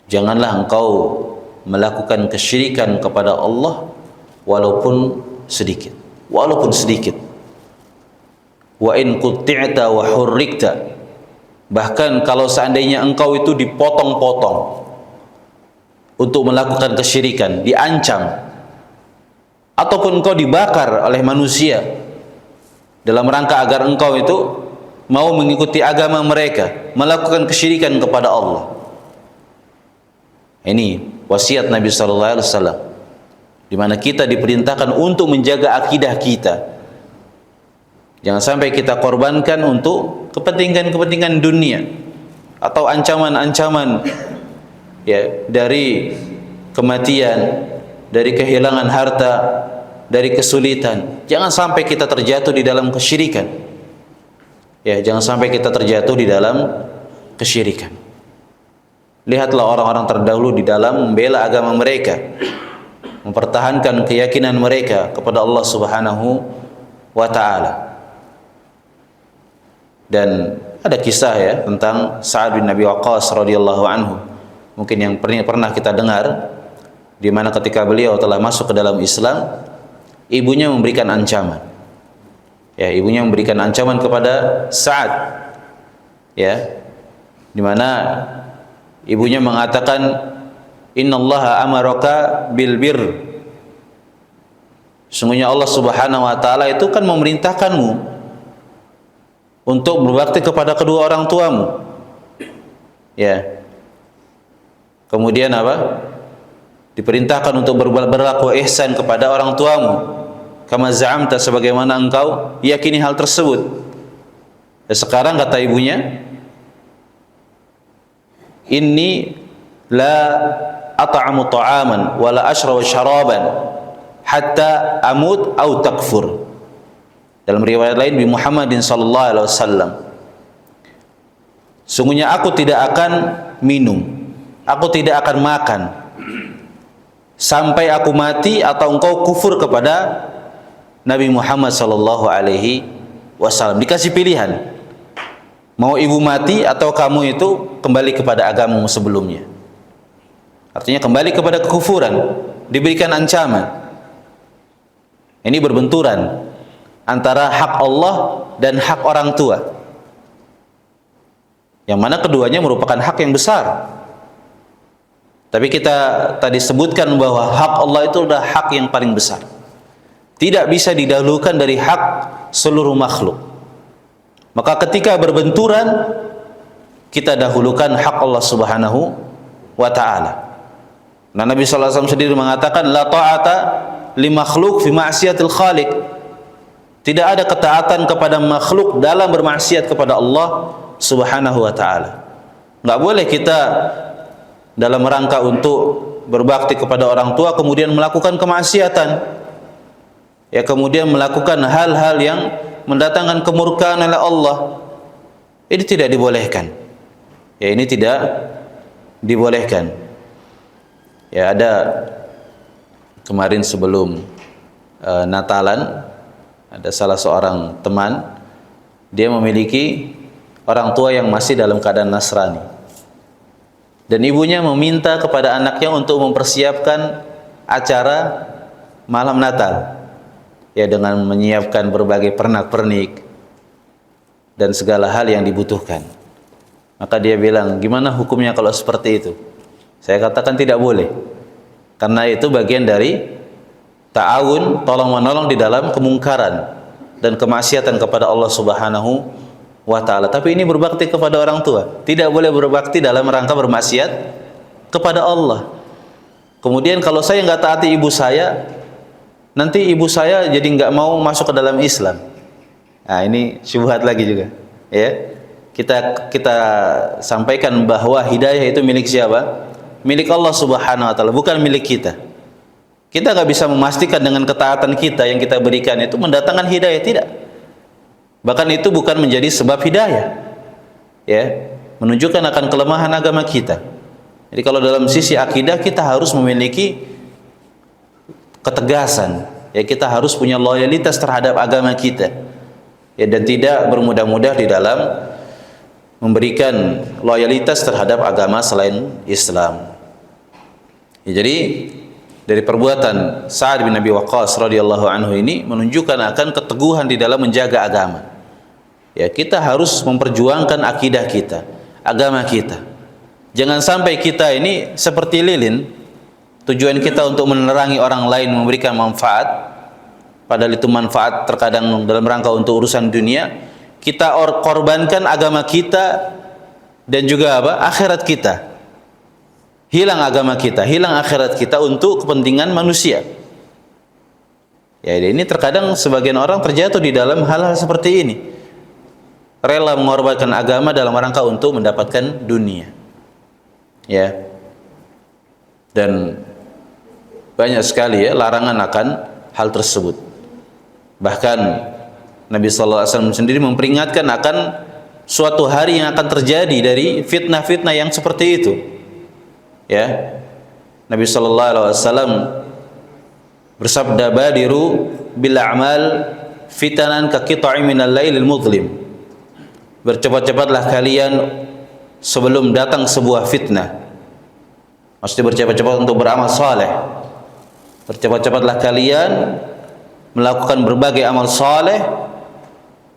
janganlah engkau melakukan kesyirikan kepada Allah walaupun sedikit. Walaupun sedikit. Wa in qutti'ta wa hurrikta. Bahkan kalau seandainya engkau itu dipotong-potong untuk melakukan kesyirikan, diancam, ataupun engkau dibakar oleh manusia dalam rangka agar engkau itu mau mengikuti agama mereka, melakukan kesyirikan kepada Allah. Ini wasiat Nabi sallallahu alaihi wasallam, di mana kita diperintahkan untuk menjaga akidah kita. Jangan sampai kita korbankan untuk kepentingan-kepentingan dunia atau ancaman-ancaman ya dari kematian, dari kehilangan harta, dari kesulitan. Jangan sampai kita terjatuh di dalam kesyirikan. Ya, jangan sampai kita terjatuh di dalam kesyirikan. Lihatlah orang-orang terdahulu di dalam membela agama mereka, mempertahankan keyakinan mereka kepada Allah Subhanahu wa taala. Dan ada kisah ya tentang Sa'ad bin Abi Waqqas radhiyallahu anhu. Mungkin yang pernah kita dengar, di mana ketika beliau telah masuk ke dalam Islam, ibunya memberikan ancaman. Ya, ibunya memberikan ancaman kepada Sa'ad. Ya. Di mana ibunya mengatakan, "Innallaha amaraka bil birr." Sungguhnya Allah Subhanahu wa taala itu kan memerintahkanmu untuk berbakti kepada kedua orang tuamu. Ya. Kemudian apa? Diperintahkan untuk berlaku ihsan kepada orang tuamu. Kama za'amta, sebagaimana engkau yakini hal tersebut. Dan sekarang kata ibunya, "Inni la at'amu ta'aman wa la ashrabu syaraban hatta amut au takfur." Dalam riwayat lain, bi Muhammadin sallallahu alaihi wasallam, sungguhnya aku tidak akan minum, aku tidak akan makan sampai aku mati atau engkau kufur kepada Nabi Muhammad sallallahu alaihi wasallam. Dikasih pilihan, mau ibu mati atau kamu itu kembali kepada agamamu sebelumnya. Artinya kembali kepada kekufuran, diberikan ancaman. Ini berbenturan antara hak Allah dan hak orang tua, yang mana keduanya merupakan hak yang besar. Tapi kita tadi sebutkan bahwa hak Allah itu adalah hak yang paling besar, tidak bisa didahulukan dari hak seluruh makhluk. Maka ketika berbenturan, kita dahulukan hak Allah Subhanahu wa taala. Nah, Nabi sallallahu alaihi wasallam sendiri mengatakan, la ta'ata li makhluk fi ma'siyatil khaliq. Tidak ada ketaatan kepada makhluk dalam bermaksiat kepada Allah Subhanahu wa taala. Enggak boleh kita dalam rangka untuk berbakti kepada orang tua kemudian melakukan kemaksiatan, ya, kemudian melakukan hal-hal yang mendatangkan kemurkaan oleh Allah. Ini tidak dibolehkan. Ya, ini tidak dibolehkan. Ya, ada kemarin sebelum Natalan, ada salah seorang teman, dia memiliki orang tua yang masih dalam keadaan Nasrani, dan ibunya meminta kepada anaknya untuk mempersiapkan acara malam Natal, ya, dengan menyiapkan berbagai pernak-pernik dan segala hal yang dibutuhkan. Maka dia bilang, gimana hukumnya kalau seperti itu? Saya katakan tidak boleh, karena itu bagian dari ta'awun, tolong-menolong di dalam kemungkaran dan kemaksiatan kepada Allah Subhanahu wa ta'ala. Tapi ini berbakti kepada orang tua, tidak boleh berbakti dalam rangka bermaksiat kepada Allah. Kemudian kalau saya nggak taati ibu saya, nanti ibu saya jadi nggak mau masuk ke dalam Islam. Nah, ini syubhat lagi juga, ya. Kita sampaikan bahwa hidayah itu milik siapa? Milik Allah Subhanahu wa taala, bukan milik kita. Kita nggak bisa memastikan dengan ketaatan kita yang kita berikan itu mendatangkan hidayah, tidak. Bahkan itu bukan menjadi sebab hidayah, ya, menunjukkan akan kelemahan agama kita. Jadi kalau dalam sisi akidah kita harus memiliki ketegasan, Ya, kita harus punya loyalitas terhadap agama kita. Ya, dan tidak bermudah-mudah di dalam memberikan loyalitas terhadap agama selain Islam. Ya, jadi dari perbuatan Sa'ad bin Abi Waqqas radhiyallahu anhu ini menunjukkan akan keteguhan di dalam menjaga agama. Ya, kita harus memperjuangkan akidah kita, agama kita. Jangan sampai kita ini seperti lilin, tujuan kita untuk menerangi orang lain, memberikan manfaat, padahal itu manfaat terkadang dalam rangka untuk urusan dunia. Kita korbankan agama kita dan juga akhirat kita. Hilang agama kita, hilang akhirat kita untuk kepentingan manusia. Ya, ini terkadang sebagian orang terjatuh di dalam hal-hal seperti ini. Rela mengorbankan agama dalam rangka untuk mendapatkan dunia. Ya. Dan banyak sekali ya larangan akan hal tersebut. Bahkan Nabi sallallahu alaihi wasallam sendiri memperingatkan akan suatu hari yang akan terjadi dari fitnah-fitnah yang seperti itu. Ya. Nabi sallallahu alaihi wasallam bersabda, "Badiru bil a'mal fitanan ka qita'in minal lailil mudlim." Bercepat-cepatlah kalian sebelum datang sebuah fitnah. Maksudnya bercepat-cepat untuk beramal saleh. Bercepat-cepatlah kalian melakukan berbagai amal saleh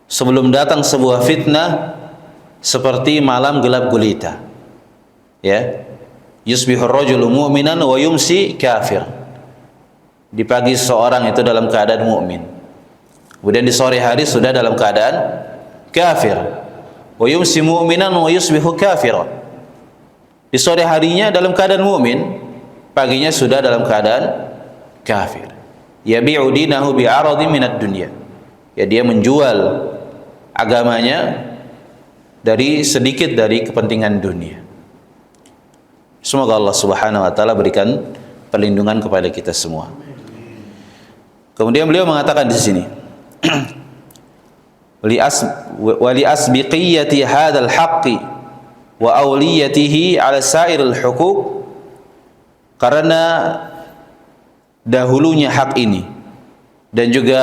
sebelum datang sebuah fitnah seperti malam gelap gulita. Ya. Yusbihur rajulu mu'minan wa yumsi kafir. Di pagi seorang itu dalam keadaan mukmin. Kemudian di sore hari sudah dalam keadaan kafir. Wa yumsi mu'minan wa yusbihu kafira. Di sore harinya dalam keadaan mukmin, paginya sudah dalam keadaan kafir. Yabi'u dinahu bi'aradin minad dunya. Ya, dia menjual agamanya dari sedikit dari kepentingan dunia. Semoga Allah Subhanahu wa taala berikan perlindungan kepada kita semua. Kemudian beliau mengatakan di sini, wa li asbiqiyati hadzal haqqi wa awliyatihi 'ala sa'iril huquq, karena dahulunya hak ini dan juga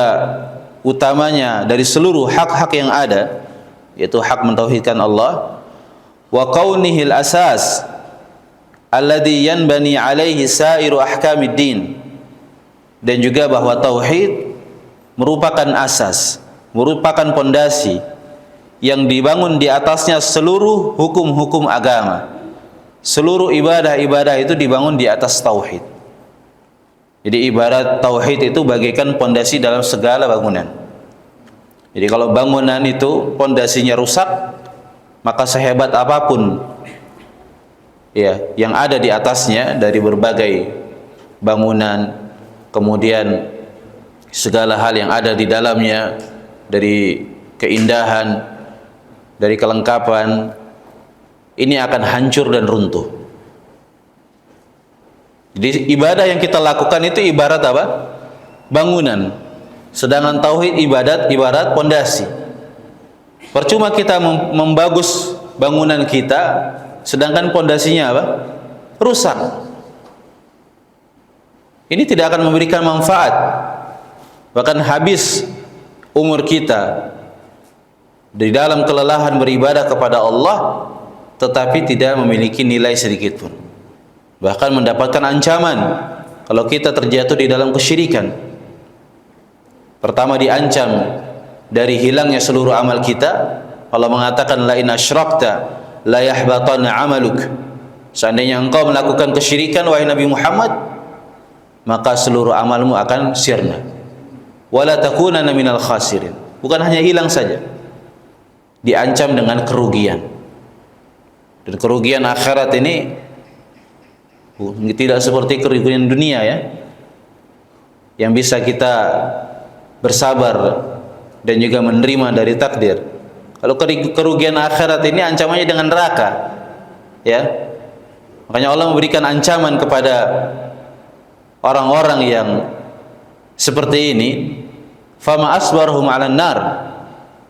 utamanya dari seluruh hak-hak yang ada, yaitu hak mentauhidkan Allah, wa kaunihil asas alladhi yanbani alaihi sa'iru ahkamid din, dan juga bahwa tauhid merupakan asas, merupakan pondasi yang dibangun di atasnya seluruh hukum-hukum agama. Seluruh ibadah-ibadah itu dibangun di atas tauhid. Jadi ibarat tauhid itu bagaikan pondasi dalam segala bangunan. Jadi kalau bangunan itu pondasinya rusak, maka sehebat apapun ya yang ada di atasnya dari berbagai bangunan, kemudian segala hal yang ada di dalamnya dari keindahan, dari kelengkapan, ini akan hancur dan runtuh. Jadi ibadah yang kita lakukan itu ibarat apa? Bangunan. Sedangkan tauhid ibarat pondasi. Percuma kita membagus bangunan kita sedangkan pondasinya apa? Rusak. Ini tidak akan memberikan manfaat. Bahkan habis umur kita di dalam kelelahan beribadah kepada Allah, tetapi tidak memiliki nilai sedikit pun. Bahkan mendapatkan ancaman kalau kita terjatuh di dalam kesyirikan. Pertama diancam dari hilangnya seluruh amal kita. Allah mengatakan, la in asyrakta la yahbatanna amaluk. Seandainya engkau melakukan kesyirikan wahai Nabi Muhammad, maka seluruh amalmu akan sirna. Wala takunanna minal khasirin. Bukan hanya hilang saja, diancam dengan kerugian. Dan kerugian akhirat ini tidak seperti kerugian dunia ya, yang bisa kita bersabar dan juga menerima dari takdir. Kalau kerugian akhirat ini ancamannya dengan neraka ya. Makanya Allah memberikan ancaman kepada orang-orang yang seperti ini, fama asbarhum 'alan nar,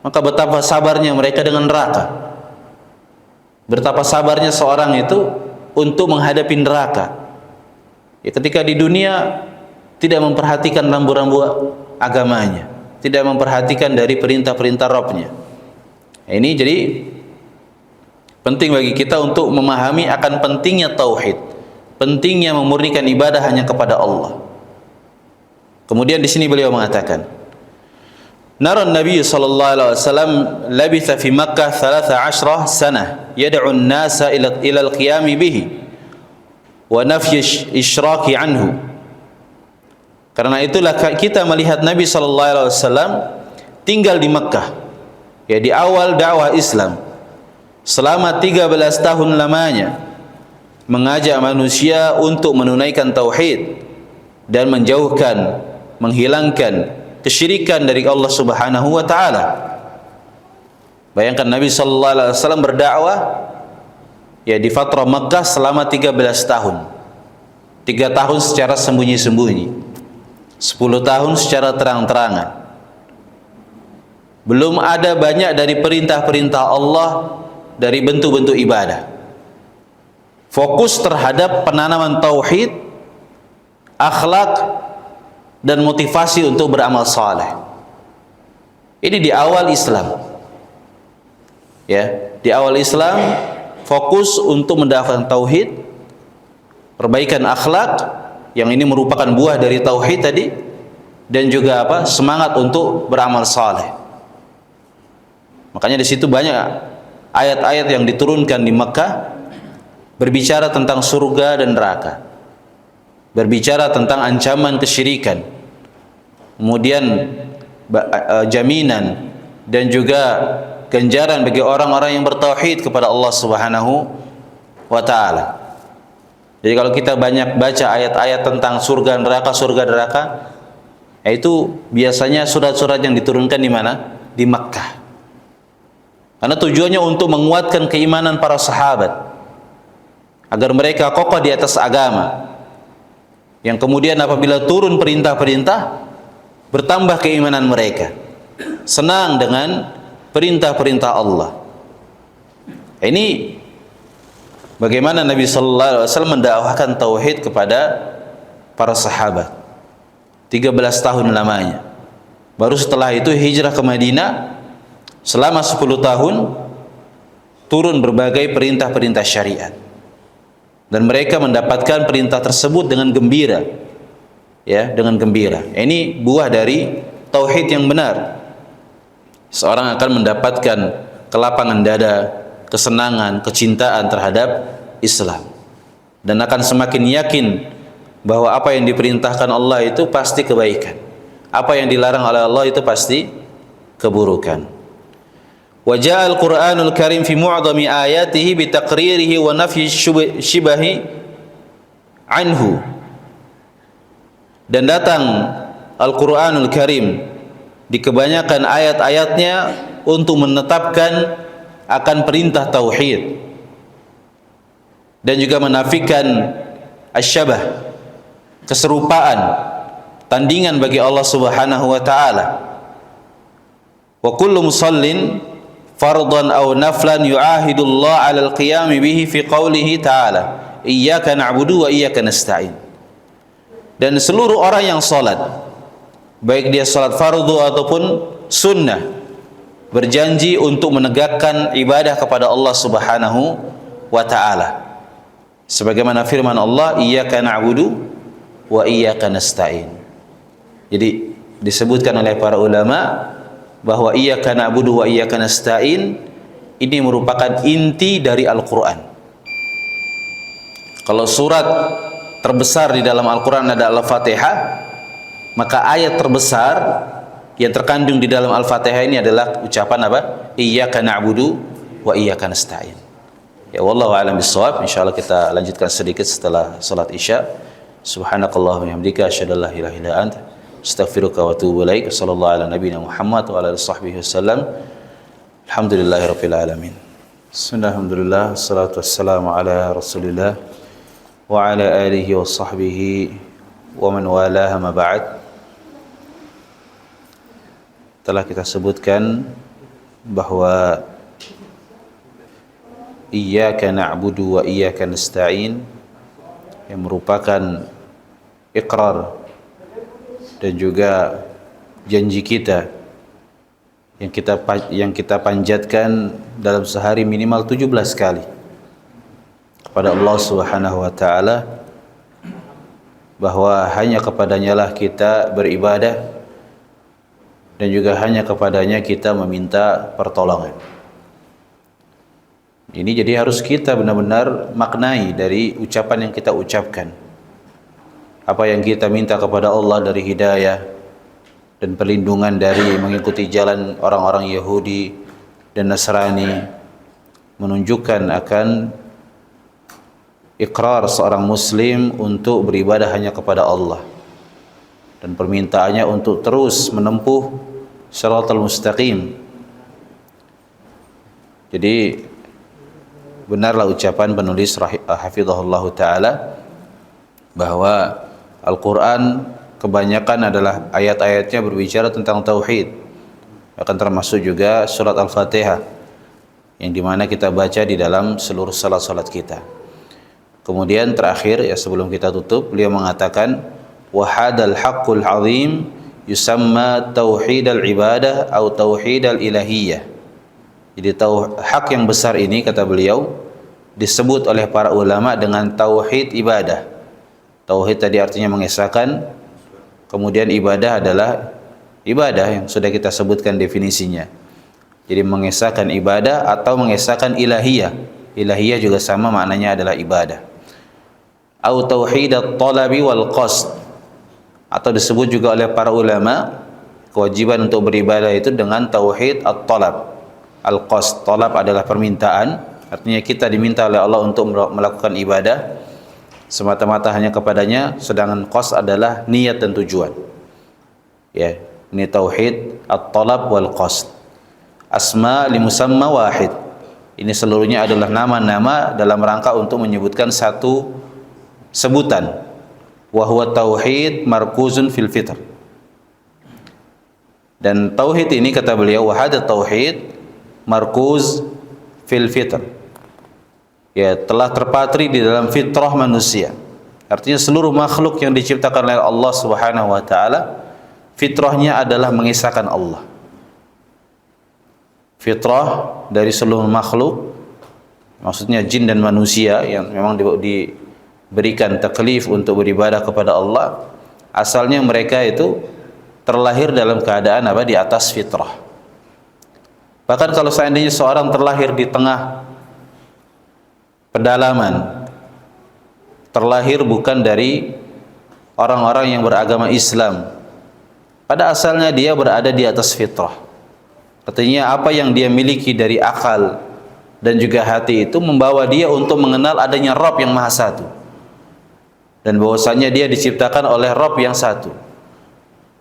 maka betapa sabarnya mereka dengan neraka. Betapa sabarnya seorang itu untuk menghadapi neraka. Ya, ketika di dunia tidak memperhatikan rambu-rambu agamanya, tidak memperhatikan dari perintah-perintah Rabb-nya. Ini jadi penting bagi kita untuk memahami akan pentingnya tauhid, pentingnya memurnikan ibadah hanya kepada Allah. Kemudian di sini beliau mengatakan, Nara Nabi sallallahu alaihi wasallam labitha fi Makkah 13 sanah yad'u an-nasa ila al-qiyam bihi wa nafy isyraki anhu. Karena itulah kita melihat Nabi sallallahu alaihi wasallam tinggal di Makkah, ya, di awal dakwah Islam, selama 13 tahun lamanya mengajak manusia untuk menunaikan tauhid dan menghilangkan kesyirikan dari Allah Subhanahu wa taala. Bayangkan Nabi sallallahu alaihi wasallam berdakwah, ya, di fatrah Makkah selama 13 tahun. 3 tahun secara sembunyi-sembunyi, 10 tahun secara terang-terangan. Belum ada banyak dari perintah-perintah Allah, dari bentuk-bentuk ibadah. Fokus terhadap penanaman tauhid, akhlak, dan motivasi untuk beramal saleh. Ini di awal Islam, ya, di awal Islam fokus untuk mendapatkan tauhid, perbaikan akhlak, yang ini merupakan buah dari tauhid tadi, dan juga apa? Semangat untuk beramal saleh. Makanya di situ banyak ayat-ayat yang diturunkan di Makkah berbicara tentang surga dan neraka, berbicara tentang ancaman kesyirikan, kemudian jaminan dan juga ganjaran bagi orang-orang yang bertauhid kepada Allah Subhanahu wa taala. Jadi kalau kita banyak baca ayat-ayat tentang surga neraka, itu biasanya surat-surat yang diturunkan di mana? Di Makkah. Karena tujuannya untuk menguatkan keimanan para sahabat agar mereka kokoh di atas agama. Yang kemudian apabila turun perintah-perintah, bertambah keimanan mereka, senang dengan perintah-perintah Allah. Ini bagaimana Nabi sallallahu alaihi wasallam mendakwahkan tauhid kepada para sahabat 13 tahun lamanya. Baru setelah itu hijrah ke Madinah, selama 10 tahun turun berbagai perintah-perintah syariat, dan mereka mendapatkan perintah tersebut dengan gembira, ya, dengan gembira. Ini buah dari tauhid yang benar. Seorang akan mendapatkan kelapangan dada, kesenangan, kecintaan terhadap Islam, dan akan semakin yakin bahwa apa yang diperintahkan Allah itu pasti kebaikan, apa yang dilarang oleh Allah itu pasti keburukan. Wa ja'al Qur'anul Karim fi mu'dhami ayatihi bi taqririhi wa nafyi shibahi anhu. Dan datang Al-Qur'anul Karim di kebanyakan ayat-ayatnya untuk menetapkan akan perintah tauhid dan juga menafikan asyabah, keserupaan, tandingan bagi Allah Subhanahu wa taala. Wa kullu musallin fardan aw naflan yu'ahidullah 'alal qiyam bihi fi qawlihi ta'ala iyyaka na'budu wa iyyaka nasta'in. Dan seluruh orang yang salat, baik dia salat fardu ataupun sunnah, berjanji untuk menegakkan ibadah kepada Allah Subhanahu wa taala. Sebagaimana firman Allah, iyyaka na'budu wa iyyaka nasta'in. Jadi disebutkan oleh para ulama bahwa iyyaka na'budu wa iyyaka nasta'in ini merupakan inti dari Al-Qur'an. Kalau surat terbesar di dalam Al-Qur'an adalah Al-Fatihah, maka ayat terbesar yang terkandung di dalam Al-Fatihah ini adalah ucapan apa? Iyyaka na'budu wa iyyaka nasta'in. Ya, wallahu a'lam bissawab. Insyaallah kita lanjutkan sedikit setelah salat Isya. Subhanakallahumma wa bihamdika asyhadu an la ilaha illa anta astaghfiruka wa atubu ilaik. Sallallahu ala nabiyina Muhammad wa ala alihi washabbihi wasallam. Alhamdulillahirabbil alamin. Bismillahirrahmanirrahim. Wassalatu wassalamu ala Rasulillah wa ala alihi washabbihi wa man walaha ma ba'd. Telah kita sebutkan bahwa iyyaka na'budu wa iyyaka nasta'in yang merupakan iqrar dan juga janji kita yang kita panjatkan dalam sehari minimal 17 kali kepada Allah Subhanahu wa taala, bahwa hanya kepadanya lah kita beribadah dan juga hanya kepadanya kita meminta pertolongan. Ini jadi harus kita benar-benar maknai dari ucapan yang kita ucapkan. Apa yang kita minta kepada Allah dari hidayah dan perlindungan dari mengikuti jalan orang-orang Yahudi dan Nasrani, menunjukkan akan ikrar seorang muslim untuk beribadah hanya kepada Allah, dan permintaannya untuk terus menempuh shiratal mustaqim. Jadi benarlah ucapan penulis hafizahullah ta'ala bahwa Al-Quran kebanyakan adalah ayat-ayatnya berbicara tentang tauhid, akan termasuk juga surat Al-Fatihah yang dimana kita baca di dalam seluruh salat-salat kita. Kemudian terakhir, ya sebelum kita tutup, beliau mengatakan wahadal haqqul azim yusamma tauhidal ibadah atau tauhidal ilahiyah. Jadi hak yang besar ini, kata beliau, disebut oleh para ulama dengan tauhid ibadah. Tauhid tadi artinya mengesahkan, kemudian ibadah adalah ibadah yang sudah kita sebutkan definisinya. Jadi mengesahkan ibadah atau mengesahkan ilahiyah. Ilahiyah juga sama, maknanya adalah ibadah. Au tauhidat talabi wal qasd, atau disebut juga oleh para ulama kewajiban untuk beribadah itu dengan tauhid at-talab. Al-qasd, talab adalah permintaan, artinya kita diminta oleh Allah untuk melakukan ibadah semata-mata hanya kepadanya, sedangkan qasd adalah niat dan tujuan. Ya, ini tauhid at-talab wal qasd. Asma li musamma wahid. Ini seluruhnya adalah nama-nama dalam rangka untuk menyebutkan satu sebutan. Wa huwa tauhid markuzun fil fitr. Dan tauhid ini, kata beliau, wahada tauhid markuz fil fitr. Ya, telah terpatri di dalam fitrah manusia. Artinya seluruh makhluk yang diciptakan oleh Allah Subhanahu wa taala, fitrahnya adalah mengesahkan Allah. Fitrah dari seluruh makhluk, maksudnya jin dan manusia yang memang diberikan taklif untuk beribadah kepada Allah, asalnya mereka itu terlahir dalam keadaan apa? Di atas fitrah. Bahkan kalau seandainya seorang terlahir di tengah pedalaman, terlahir bukan dari orang-orang yang beragama Islam, pada asalnya dia berada di atas fitrah. Artinya apa yang dia miliki dari akal dan juga hati itu membawa dia untuk mengenal adanya Rabb yang Maha Satu, dan bahwasanya dia diciptakan oleh Rabb yang satu,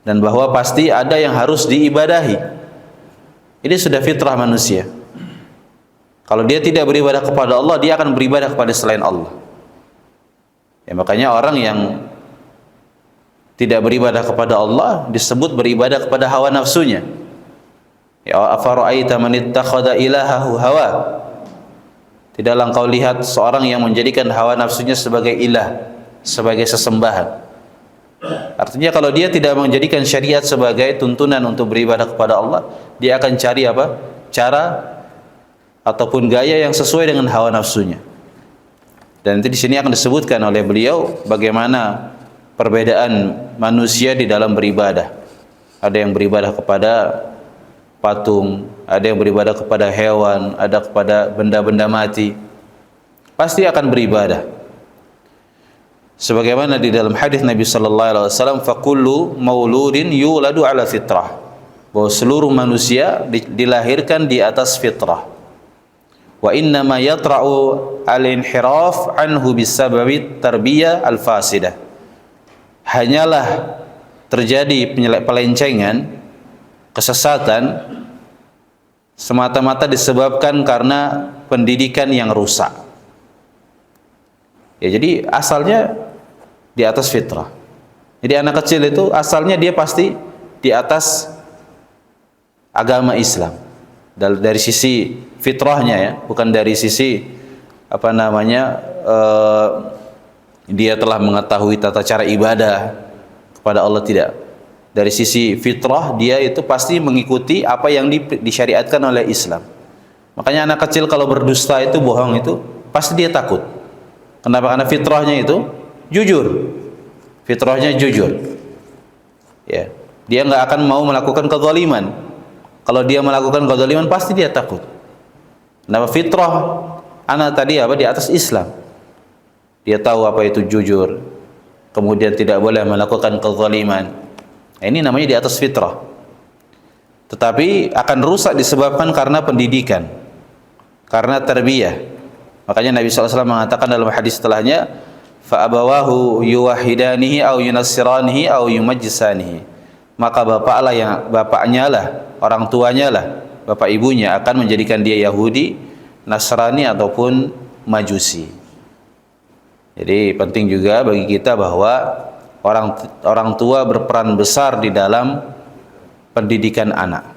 dan bahwa pasti ada yang harus diibadahi. Ini sudah fitrah manusia. Kalau dia tidak beribadah kepada Allah, dia akan beribadah kepada selain Allah. Ya, makanya orang yang tidak beribadah kepada Allah disebut beribadah kepada hawa nafsunya. Ya, afara'aita man ittakhadha ilahahu hawa. Tidaklah engkau lihat seorang yang menjadikan hawa nafsunya sebagai ilah, sebagai sesembahan. Artinya kalau dia tidak menjadikan syariat sebagai tuntunan untuk beribadah kepada Allah, dia akan cari apa? Cara ataupun gaya yang sesuai dengan hawa nafsunya. Dan nanti di sini akan disebutkan oleh beliau bagaimana perbedaan manusia di dalam beribadah. Ada yang beribadah kepada patung, ada yang beribadah kepada hewan, ada kepada benda-benda mati. Pasti akan beribadah. Sebagaimana di dalam hadis Nabi sallallahu alaihi wasallam, fakullu mauludin yuladu ala fitrah, bahwa seluruh manusia dilahirkan di atas fitrah. Wa inna ma yatra'u al-inhiraf anhu bisababi tarbiyah al-fasidah. Hanyalah terjadi pelencengan, kesesatan semata-mata disebabkan karena pendidikan yang rusak. Ya, jadi asalnya di atas fitrah. Jadi anak kecil itu asalnya dia pasti di atas agama Islam. Dari sisi fitrahnya, ya, bukan dari sisi apa namanya dia telah mengetahui tata cara ibadah kepada Allah, tidak. Dari sisi fitrah dia itu pasti mengikuti apa yang disyariatkan oleh Islam. Makanya anak kecil kalau berdusta itu, bohong itu, pasti dia takut. Kenapa? Karena fitrahnya itu jujur. Fitrahnya jujur. Ya, dia nggak akan mau melakukan kezaliman. Kalau dia melakukan kezaliman pasti dia takut. Kenapa? Fitrah anak tadi apa? Di atas Islam. Dia tahu apa itu jujur. Kemudian tidak boleh melakukan kezaliman. Nah, ini namanya di atas fitrah. Tetapi akan rusak disebabkan karena pendidikan, karena tarbiyah. Makanya Nabi SAW mengatakan dalam hadis setelahnya, fa abawahu yuwahidanihi au yunassiranihi au yumajjisanihi. Maka bapaknya lah, orang tuanya lah, bapak ibunya akan menjadikan dia Yahudi, Nasrani ataupun Majusi. Jadi penting juga bagi kita bahwa orang tua berperan besar di dalam pendidikan anak.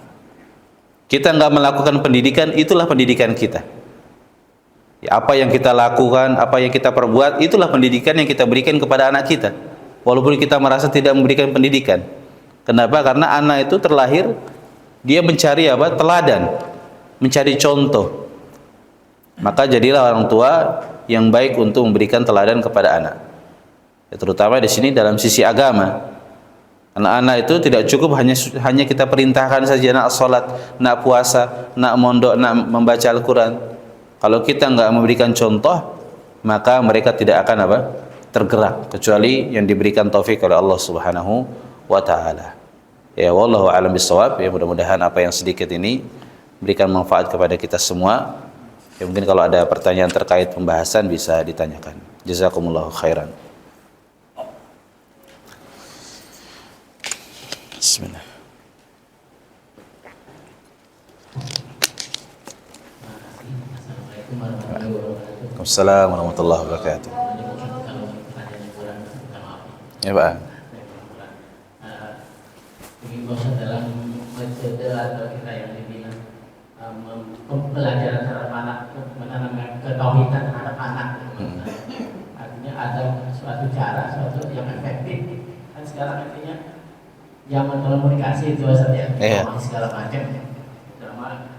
Kita nggak melakukan pendidikan, itulah pendidikan kita. Ya, apa yang kita lakukan, apa yang kita perbuat, itulah pendidikan yang kita berikan kepada anak kita. Walaupun kita merasa tidak memberikan pendidikan. Kenapa? Karena anak itu terlahir, dia mencari apa? Teladan, mencari contoh. Maka jadilah orang tua yang baik untuk memberikan teladan kepada anak. Ya, terutama di sini dalam sisi agama. Anak-anak itu tidak cukup hanya kita perintahkan saja nak salat, nak puasa, nak mondok, nak membaca Al-Quran. Kalau kita enggak memberikan contoh, maka mereka tidak akan apa? Tergerak, kecuali yang diberikan taufik oleh Allah Subhanahu wa taala. Ya, wallahu a'lam bishawab. Ya, mudah-mudahan apa yang sedikit ini berikan manfaat kepada kita semua. Ya, mungkin kalau ada pertanyaan terkait pembahasan bisa ditanyakan. Jazakumullahu khairan. Bismillah. Waalaikumsalam warahmatullahi wabarakatuh. Ya Pak. Dalam metode atau kita yang dibilang pembelajaran terhadap anak, menanamkan ketauhidan terhadap anak. Artinya ada suatu cara, suatu yang efektif. Kan sekarang artinya zaman komunikasi itu saja, segala macam. Terutama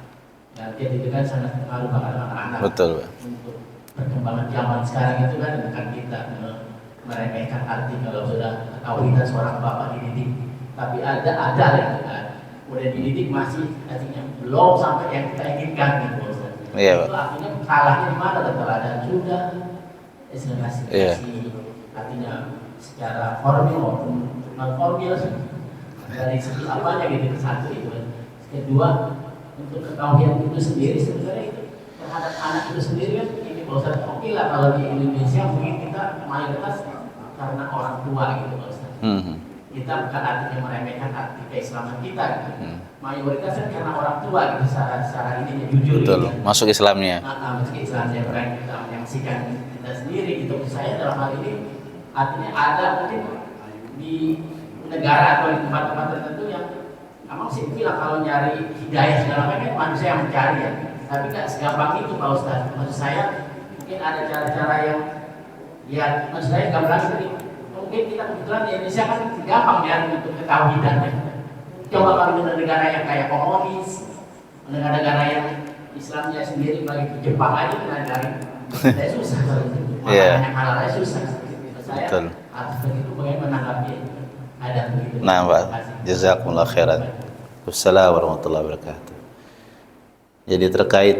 nanti itu kan sangat pengaruh pada anak-anak. Betul, Pak. Untuk perkembangan zaman sekarang itu kan bukan kita meremehkan arti kalau sudah ketauhidan seorang bapak dididik. Tapi ada yang udah dididik masih artinya belum sampai yang kita inginkan gitu. Iya, itu artinya kalahnya di mana? Teladan sudah, kasih artinya secara formal maupun non formal dari segi apanya gitu. Satu itu. Kedua, untuk ketahuan itu sendiri sebenarnya itu terhadap anak itu sendiri kan ini Ustaz. Oke lah kalau di Indonesia mungkin kita mayoritas karena orang tua gitu Ustaz. Kita bukan artinya meremehkan arti keislaman kita gitu. Mayoritas kan karena orang tua gitu secara ini jujur. Betul, gitu. Masuk Islamnya. Masuk Islamnya bukan kita menyaksikan kita sendiri gitu. Saya dalam hal ini artinya ada mungkin di negara atau di tempat-tempat tertentu yang memang sih bilang kalau nyari hidayah segala macam kan manusia yang mencari ya. Tapi nggak segampang itu Pak Ustaz. Maksud saya mungkin ada cara-cara yang ya maksud saya gambaran seperti mungkin kita kebetulan di Indonesia kan gampang ya untuk ketauhidannya. Coba kalau negara yang kayak komunis, negara-negara yang Islamnya sendiri bagi Jepang aja kena dari saya susah kalau itu. Makanya halalnya susah. Saya harus begitu bagaimana menanggapi ada begitu. Nah, Pak. Jazakumullah khairan. Wassalamualaikum warahmatullahi wabarakatuh. Jadi terkait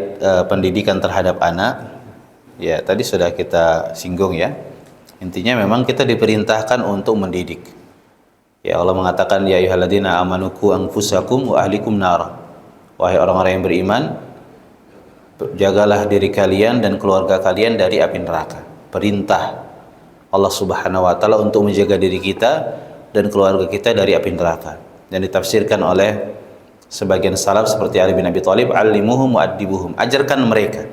pendidikan terhadap anak, ya tadi sudah kita singgung ya. Intinya memang kita diperintahkan untuk mendidik. Ya Allah mengatakan ya ayyuhalladzina amanu qu anfusakum wa ahlikum nar. Wahai orang-orang yang beriman, jagalah diri kalian dan keluarga kalian dari api neraka. Perintah Allah Subhanahu wa taala untuk menjaga diri kita dan keluarga kita dari api neraka. Dan ditafsirkan oleh sebagian salaf seperti Ali bin Abi Thalib, alimuhum wa adibuhum, ajarkan mereka,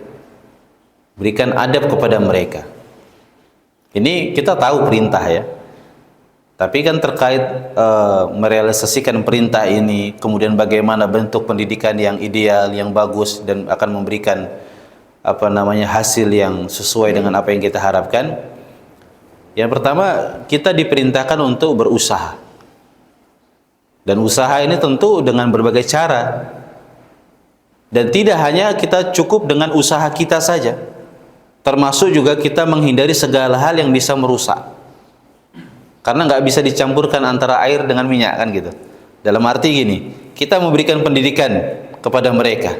berikan adab kepada mereka. Ini kita tahu perintah ya, tapi kan terkait merealisasikan perintah ini, kemudian bagaimana bentuk pendidikan yang ideal, yang bagus dan akan memberikan hasil yang sesuai dengan apa yang kita harapkan. Yang pertama, kita diperintahkan untuk berusaha. Dan usaha ini tentu dengan berbagai cara. Dan tidak hanya kita cukup dengan usaha kita saja, termasuk juga kita menghindari segala hal yang bisa merusak. Karena nggak bisa dicampurkan antara air dengan minyak kan gitu. Dalam arti gini, kita memberikan pendidikan kepada mereka,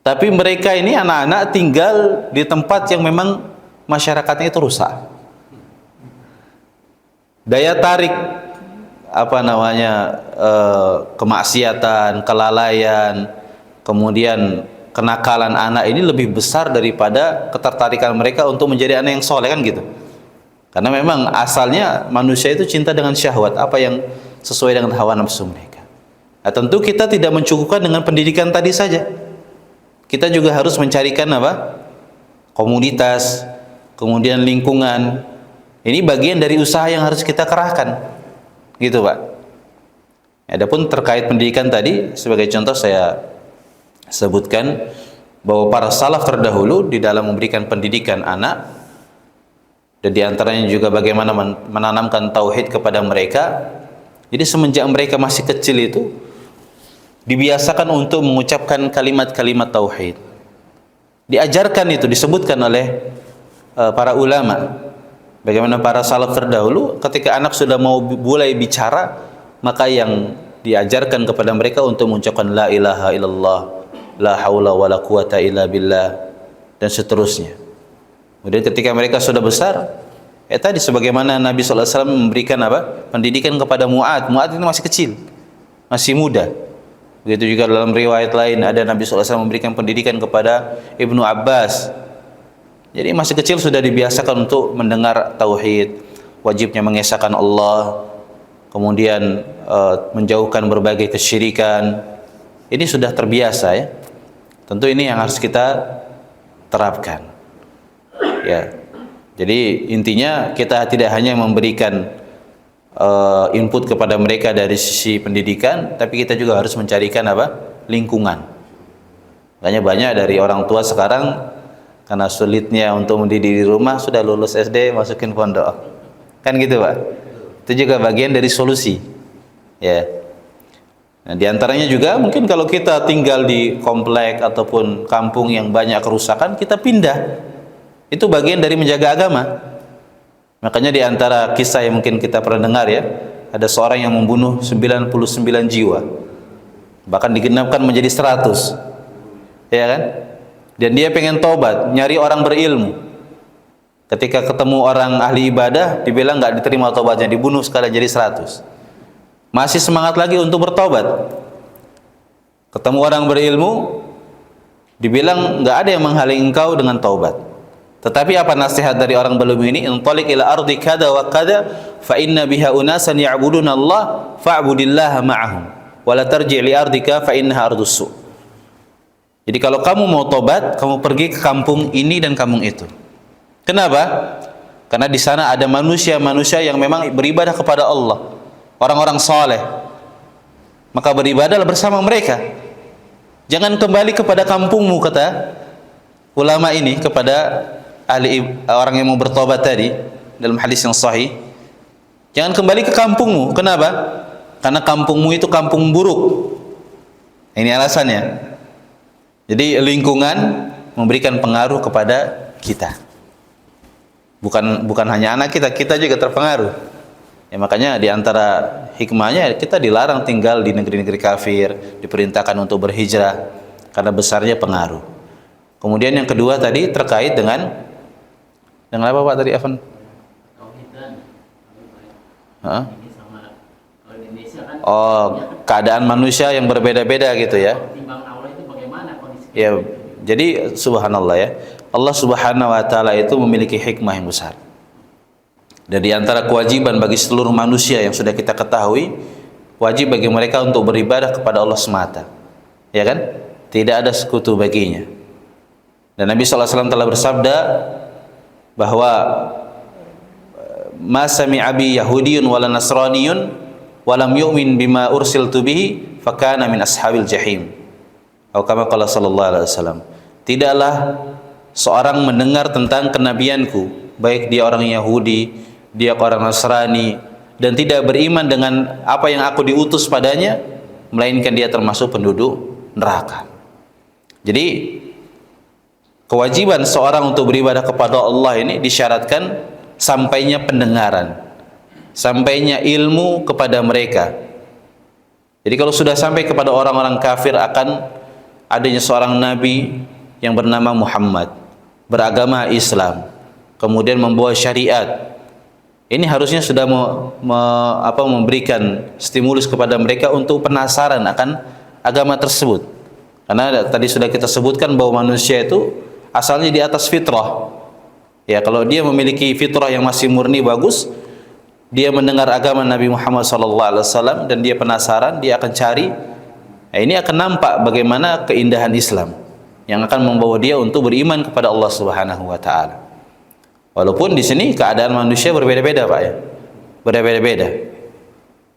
tapi mereka ini anak-anak tinggal di tempat yang memang masyarakatnya itu rusak. Daya tarik kemaksiatan, kelalaian, kemudian kenakalan anak ini lebih besar daripada ketertarikan mereka untuk menjadi anak yang soleh kan gitu. Karena memang asalnya manusia itu cinta dengan syahwat, apa yang sesuai dengan hawa nafsu mereka. Nah, tentu kita tidak mencukupkan dengan pendidikan tadi saja. Kita juga harus mencarikan komunitas, kemudian lingkungan. Ini bagian dari usaha yang harus kita kerahkan, gitu Pak. Adapun terkait pendidikan tadi, sebagai contoh saya sebutkan bahwa para salaf terdahulu di dalam memberikan pendidikan anak, dan diantaranya juga bagaimana menanamkan tauhid kepada mereka. Jadi semenjak mereka masih kecil itu dibiasakan untuk mengucapkan kalimat-kalimat tauhid. Diajarkan itu, disebutkan oleh para ulama. Bagaimana para salaf terdahulu ketika anak sudah mau mulai bicara, maka yang diajarkan kepada mereka untuk mengucapkan la ilaha illallah, la haula wala quwata illa billah, dan seterusnya. Kemudian ketika mereka sudah besar, tadi sebagaimana Nabi SAW memberikan pendidikan kepada Mu'ad. Mu'ad itu masih kecil, masih muda. Begitu juga dalam riwayat lain ada Nabi SAW memberikan pendidikan kepada Ibnu Abbas. Jadi masih kecil sudah dibiasakan untuk mendengar tauhid, wajibnya mengesahkan Allah, kemudian menjauhkan berbagai kesyirikan. Ini sudah terbiasa ya. Tentu ini yang harus kita terapkan. Ya. Jadi intinya kita tidak hanya memberikan input kepada mereka dari sisi pendidikan, tapi kita juga harus mencarikan lingkungan. Makanya banyak dari orang tua sekarang karena sulitnya untuk mendidik di rumah, sudah lulus SD masukin pondok, kan gitu Pak. Itu juga bagian dari solusi ya. Nah, diantaranya juga mungkin kalau kita tinggal di komplek ataupun kampung yang banyak kerusakan, kita pindah. Itu bagian dari menjaga agama. Makanya di antara kisah yang mungkin kita pernah dengar ya, ada seorang yang membunuh 99 jiwa, bahkan digenapkan menjadi 100, ya kan? Dan dia pengen tobat, nyari orang berilmu. Ketika ketemu orang ahli ibadah, dibilang nggak diterima tobatnya, dibunuh sekalian jadi 100. Masih semangat lagi untuk bertobat. Ketemu orang berilmu, dibilang nggak ada yang menghalangi engkau dengan taubat. Tetapi apa nasihat dari orang berilmu ini? Intaliq ila ardi kada wa kada fa inna biha unasan ya'buduna Allah fa'budillaha ma'ahum wa la tarji' li ardika fa innaha ardus su'. Jadi kalau kamu mau tobat, kamu pergi ke kampung ini dan kampung itu. Kenapa? Karena di sana ada manusia-manusia yang memang beribadah kepada Allah, orang-orang saleh. Maka beribadahlah bersama mereka. Jangan kembali kepada kampungmu, kata ulama ini kepada orang yang mau bertobat tadi dalam hadis yang sahih. Jangan kembali ke kampungmu. Kenapa? Karena kampungmu itu kampung buruk. Ini alasannya. Jadi lingkungan memberikan pengaruh kepada kita. Bukan hanya anak kita, kita juga terpengaruh. Ya, makanya di antara hikmahnya kita dilarang tinggal di negeri-negeri kafir, diperintahkan untuk berhijrah karena besarnya pengaruh. Kemudian yang kedua tadi terkait dengan apa Pak tadi Evan? Keadaan manusia yang berbeda-beda gitu ya. Ya, jadi subhanallah ya. Allah Subhanahu wa taala itu memiliki hikmah yang besar. Dan di antara kewajiban bagi seluruh manusia yang sudah kita ketahui, wajib bagi mereka untuk beribadah kepada Allah semata. Ya kan? Tidak ada sekutu baginya. Dan Nabi SAW telah bersabda bahwa ma sami'a bi yahudiyyun wala nasraniyyun walam yu'min bima ursiltu bihi fakana min ashabil jahim. Atau kama qala sallallahu alaihi wasallam. Tidaklah seorang mendengar tentang kenabianku, baik dia orang Yahudi, dia orang Nasrani, dan tidak beriman dengan apa yang aku diutus padanya, melainkan dia termasuk penduduk neraka. Jadi kewajiban seorang untuk beribadah kepada Allah ini disyaratkan sampainya pendengaran, sampainya ilmu kepada mereka. Jadi kalau sudah sampai kepada orang-orang kafir akan adanya seorang nabi yang bernama Muhammad, beragama Islam, kemudian membawa syariat, ini harusnya sudah memberikan stimulus kepada mereka untuk penasaran akan agama tersebut. Karena tadi sudah kita sebutkan bahwa manusia itu asalnya di atas fitrah. Ya, kalau dia memiliki fitrah yang masih murni bagus, dia mendengar agama Nabi Muhammad SAW dan dia penasaran, dia akan cari. Nah, ini akan nampak bagaimana keindahan Islam yang akan membawa dia untuk beriman kepada Allah Subhanahu wa taala. Walaupun di sini keadaan manusia berbeda-beda, Pak ya. Berbeda-beda.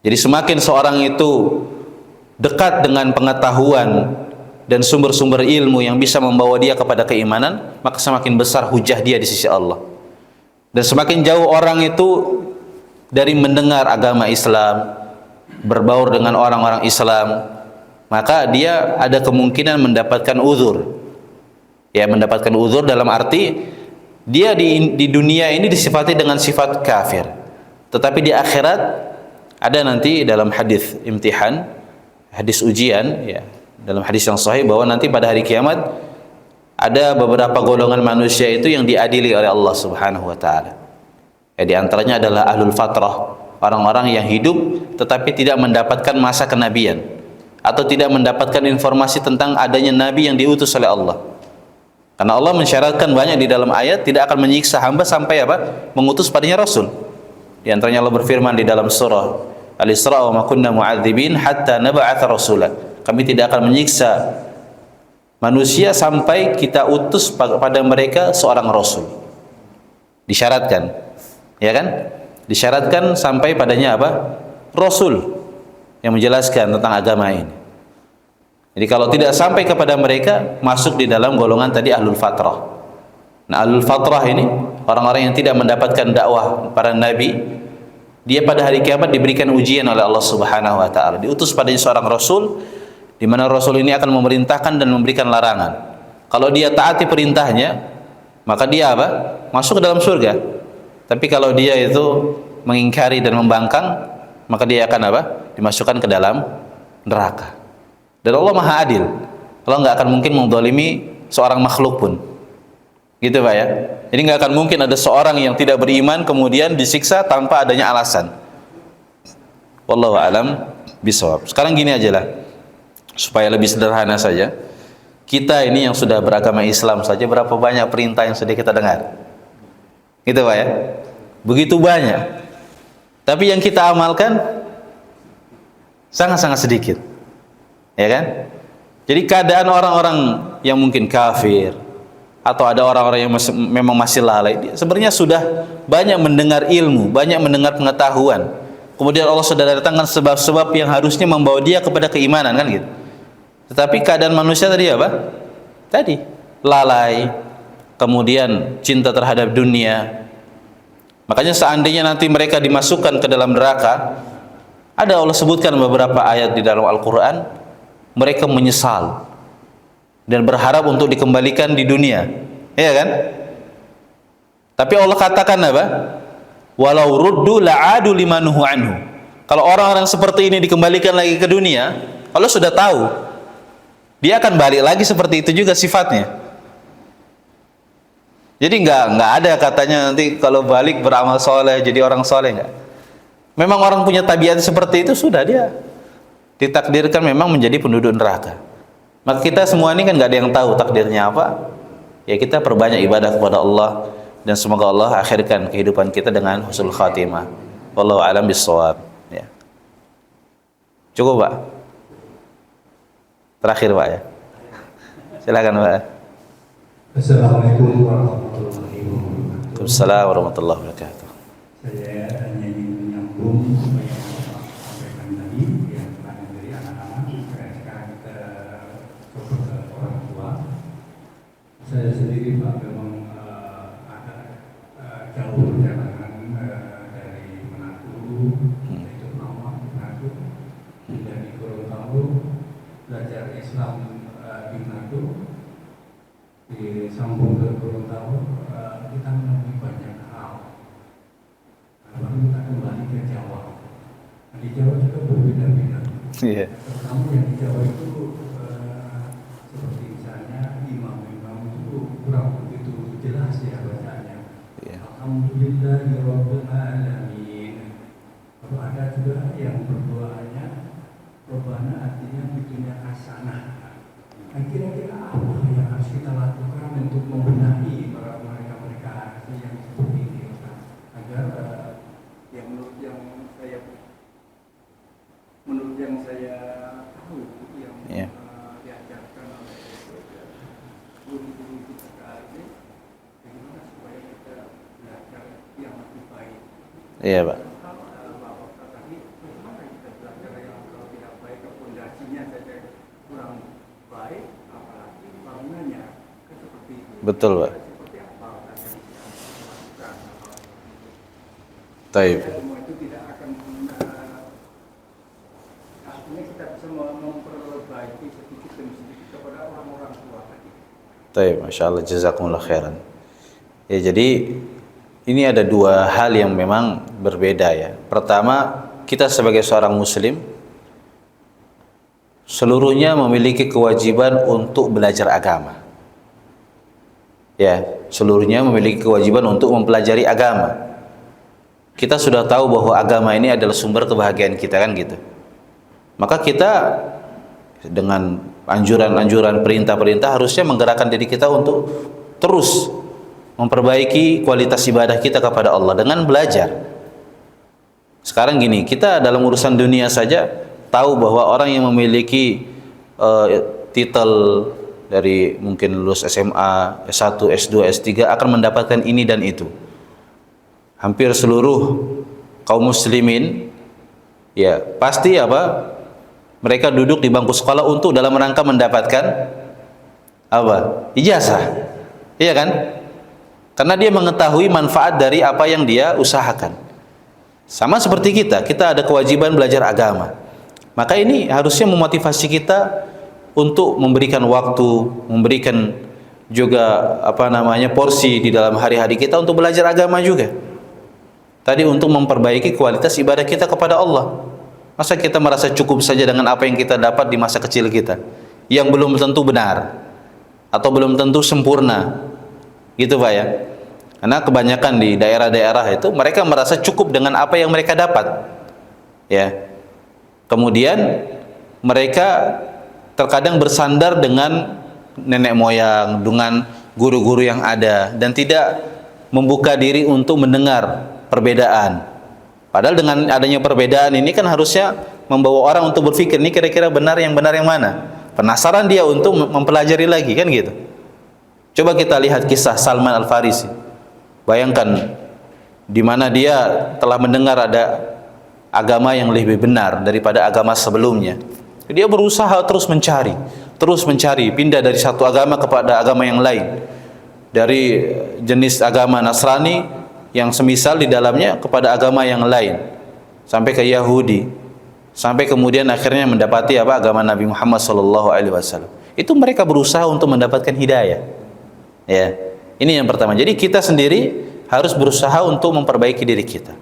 Jadi semakin seorang itu dekat dengan pengetahuan dan sumber-sumber ilmu yang bisa membawa dia kepada keimanan, maka semakin besar hujah dia di sisi Allah. Dan semakin jauh orang itu dari mendengar agama Islam, berbaur dengan orang-orang Islam, maka dia ada kemungkinan mendapatkan uzur. Ya, mendapatkan uzur dalam arti dia di dunia ini disifati dengan sifat kafir, tetapi di akhirat ada nanti dalam hadis imtihan, hadis ujian, ya, dalam hadis yang sahih bahwa nanti pada hari kiamat ada beberapa golongan manusia itu yang diadili oleh Allah Subhanahu wa taala. Ya, di antaranya adalah ahlul fatrah, orang-orang yang hidup tetapi tidak mendapatkan masa kenabian atau tidak mendapatkan informasi tentang adanya nabi yang diutus oleh Allah. Karena Allah mensyaratkan banyak di dalam ayat tidak akan menyiksa hamba sampai apa? Mengutus padanya rasul. Di antaranya Allah berfirman di dalam surah Al-Isra, "Wa ma kunna mu'adzibin hatta nab'atsa rasula." Kami tidak akan menyiksa manusia sampai kita utus pada mereka seorang rasul. Disyaratkan. Ya kan? Disyaratkan sampai padanya apa? Rasul yang menjelaskan tentang agama ini. Jadi kalau tidak sampai kepada mereka, masuk di dalam golongan tadi ahlul fatrah. Nah, ahlul fatrah ini orang-orang yang tidak mendapatkan dakwah para nabi, dia pada hari kiamat diberikan ujian oleh Allah Subhanahu wa taala. Diutus padanya seorang rasul, di mana rasul ini akan memerintahkan dan memberikan larangan. Kalau dia taati perintahnya, maka dia apa? Masuk ke dalam surga. Tapi kalau dia itu mengingkari dan membangkang, maka dia akan apa? Dimasukkan ke dalam neraka. Dan Allah Maha Adil. Allah nggak akan mungkin menzalimi seorang makhluk pun. Gitu Pak ya. Jadi nggak akan mungkin ada seorang yang tidak beriman kemudian disiksa tanpa adanya alasan. Wallahu a'lam bishawab. Sekarang gini aja lah, supaya lebih sederhana saja. Kita ini yang sudah beragama Islam saja berapa banyak perintah yang sudah kita dengar? Gitu Pak ya. Begitu banyak. Tapi yang kita amalkan sangat-sangat sedikit. Ya kan? Jadi keadaan orang-orang yang mungkin kafir atau ada orang-orang yang memang masih lalai, dia sebenarnya sudah banyak mendengar ilmu, banyak mendengar pengetahuan. Kemudian Allah sudah datangkan sebab-sebab yang harusnya membawa dia kepada keimanan, kan gitu. Tetapi keadaan manusia tadi apa? Tadi lalai, kemudian cinta terhadap dunia. Makanya seandainya nanti mereka dimasukkan ke dalam neraka, ada Allah sebutkan beberapa ayat di dalam Al-Quran, mereka menyesal dan berharap untuk dikembalikan di dunia, ya kan? Tapi Allah katakan apa? Walau ruddu la'adu limanuhu anhu. Kalau orang-orang seperti ini dikembalikan lagi ke dunia, Allah sudah tahu dia akan balik lagi seperti itu juga sifatnya. Jadi nggak ada katanya nanti kalau balik beramal soleh jadi orang soleh, nggak. Memang orang punya tabiat seperti itu, sudah dia ditakdirkan memang menjadi penduduk neraka. Maka kita semua ini kan nggak ada yang tahu takdirnya apa. Ya kita perbanyak ibadah kepada Allah dan semoga Allah akhirkan kehidupan kita dengan husnul khatimah. Wallahu a'lam bishawab. Ya. Cukup Pak. Terakhir Pak ya. Silakan Pak. Assalamualaikum warahmatullahi wabarakatuh. Waalaikumsalam warahmatullahi wabarakatuh. Saya hanya ingin menyambung apa yang Bapak sampaikan tadi, yang tentang dari anak-anak. Sekarang kita coba ke orang tua. Saya sendiri Pak memang agak jauh perjalanan dari Manado sambung ke Gorontalo, kita menemui banyak hal. Lalu kita kembali ke Jawa. Nah, di Jawa juga berbeda-beda. Iya. Terutama yang di Jawa itu seperti misalnya imam-imam itu kurang begitu jelas ya bacanya. Iya. Alhamdulillahirabbil alamin. Lalu ada juga yang berdoanya Robbana artinya fitunya hasanah. Nah, kira-kira apa yang harus kita lakukan untuk membenahi para mereka yang seperti ini, Ustaz? Agar menurut yang saya tahu yang diajarkan oleh guru-guru kita ini, bagaimana supaya kita belajar yang lebih baik. Iya, Pak. Betul, Pak. Taib. Semua itu tidak akan artinya kita bisa memperbaiki sedikit demi sedikit kepada orang-orang tua tadi. Taib, Masya Allah, jazakumullah khairan. Ya, jadi ini ada dua hal yang memang berbeda ya. Pertama, kita sebagai seorang muslim seluruhnya memiliki kewajiban untuk belajar agama. Ya, seluruhnya memiliki kewajiban untuk mempelajari agama. Kita sudah tahu bahwa agama ini adalah sumber kebahagiaan kita, kan gitu. Maka kita dengan anjuran-anjuran, perintah-perintah harusnya menggerakkan diri kita untuk terus memperbaiki kualitas ibadah kita kepada Allah dengan belajar. Sekarang gini, kita dalam urusan dunia saja tahu bahwa orang yang memiliki titel dari mungkin lulus SMA, S1, S2, S3 akan mendapatkan ini dan itu. Hampir seluruh kaum muslimin ya pasti apa? Mereka duduk di bangku sekolah untuk dalam rangka mendapatkan apa? Ijazah. Iya kan? Karena dia mengetahui manfaat dari apa yang dia usahakan. Sama seperti kita ada kewajiban belajar agama. Maka ini harusnya memotivasi kita untuk memberikan waktu, memberikan juga porsi di dalam hari-hari kita untuk belajar agama juga. Tadi untuk memperbaiki kualitas ibadah kita kepada Allah. Masa kita merasa cukup saja dengan apa yang kita dapat di masa kecil kita, yang belum tentu benar atau belum tentu sempurna, gitu Pak ya. Karena kebanyakan di daerah-daerah itu mereka merasa cukup dengan apa yang mereka dapat, ya. Kemudian mereka terkadang bersandar dengan nenek moyang, dengan guru-guru yang ada, dan tidak membuka diri untuk mendengar perbedaan. Padahal dengan adanya perbedaan ini kan harusnya membawa orang untuk berpikir, ini kira-kira benar yang mana? Penasaran dia untuk mempelajari lagi, kan gitu. Coba kita lihat kisah Salman Al-Farisi. Bayangkan di mana dia telah mendengar ada agama yang lebih benar daripada agama sebelumnya. Dia berusaha terus mencari, pindah dari satu agama kepada agama yang lain. Dari jenis agama Nasrani yang semisal di dalamnya kepada agama yang lain. Sampai ke Yahudi. Sampai kemudian akhirnya mendapati agama Nabi Muhammad SAW. Itu mereka berusaha untuk mendapatkan hidayah. Ya. Ini yang pertama. Jadi kita sendiri harus berusaha untuk memperbaiki diri kita.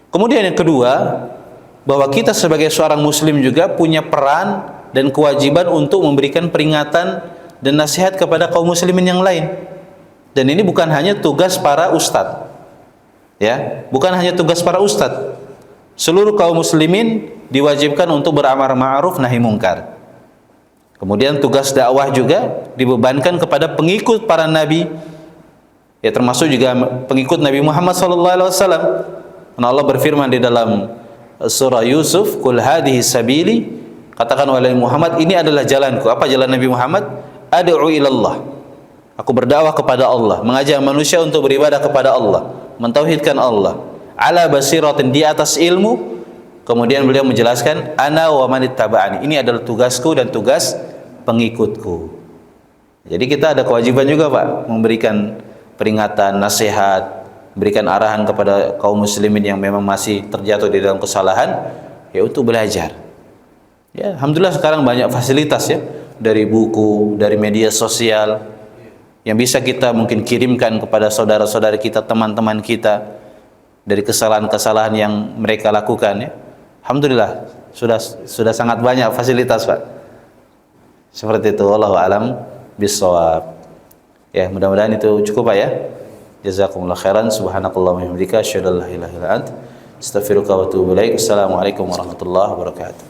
Kemudian yang kedua, bahwa kita sebagai seorang muslim juga punya peran dan kewajiban untuk memberikan peringatan dan nasihat kepada kaum muslimin yang lain. Dan ini bukan hanya tugas para ustadz, ya, bukan hanya tugas para ustadz. Seluruh kaum muslimin diwajibkan untuk beramar ma'ruf nahi mungkar. Kemudian tugas dakwah juga dibebankan kepada pengikut para nabi, ya, termasuk juga pengikut Nabi Muhammad SAW. Allah berfirman di dalam surah Yusuf, "Qul hadhihi sabili," katakan oleh Muhammad, ini adalah jalanku. Apa jalan Nabi Muhammad? Ad'u ilallah. Aku berdakwah kepada Allah, mengajak manusia untuk beribadah kepada Allah, mentauhidkan Allah. Ala basiratin, di atas ilmu. Kemudian beliau menjelaskan, ana wa manittaba'ani. Ini adalah tugasku dan tugas pengikutku. Jadi kita ada kewajiban juga Pak, memberikan peringatan, nasihat, berikan arahan kepada kaum muslimin yang memang masih terjatuh di dalam kesalahan, ya, untuk belajar. Ya, alhamdulillah sekarang banyak fasilitas ya, dari buku, dari media sosial. yang bisa kita mungkin kirimkan kepada saudara-saudara kita, teman-teman kita dari kesalahan-kesalahan yang mereka lakukan ya. Alhamdulillah sudah sangat banyak fasilitas Pak. Seperti itu, wallahu alam bissawab. Ya, mudah-mudahan itu cukup Pak ya. Jazakumullah khairan, subhanakallahumma wa bihamdika asyhadu an la ilaha illa anta astaghfiruka wa atubu ilaik. Assalamualaikum warahmatullahi wabarakatuh.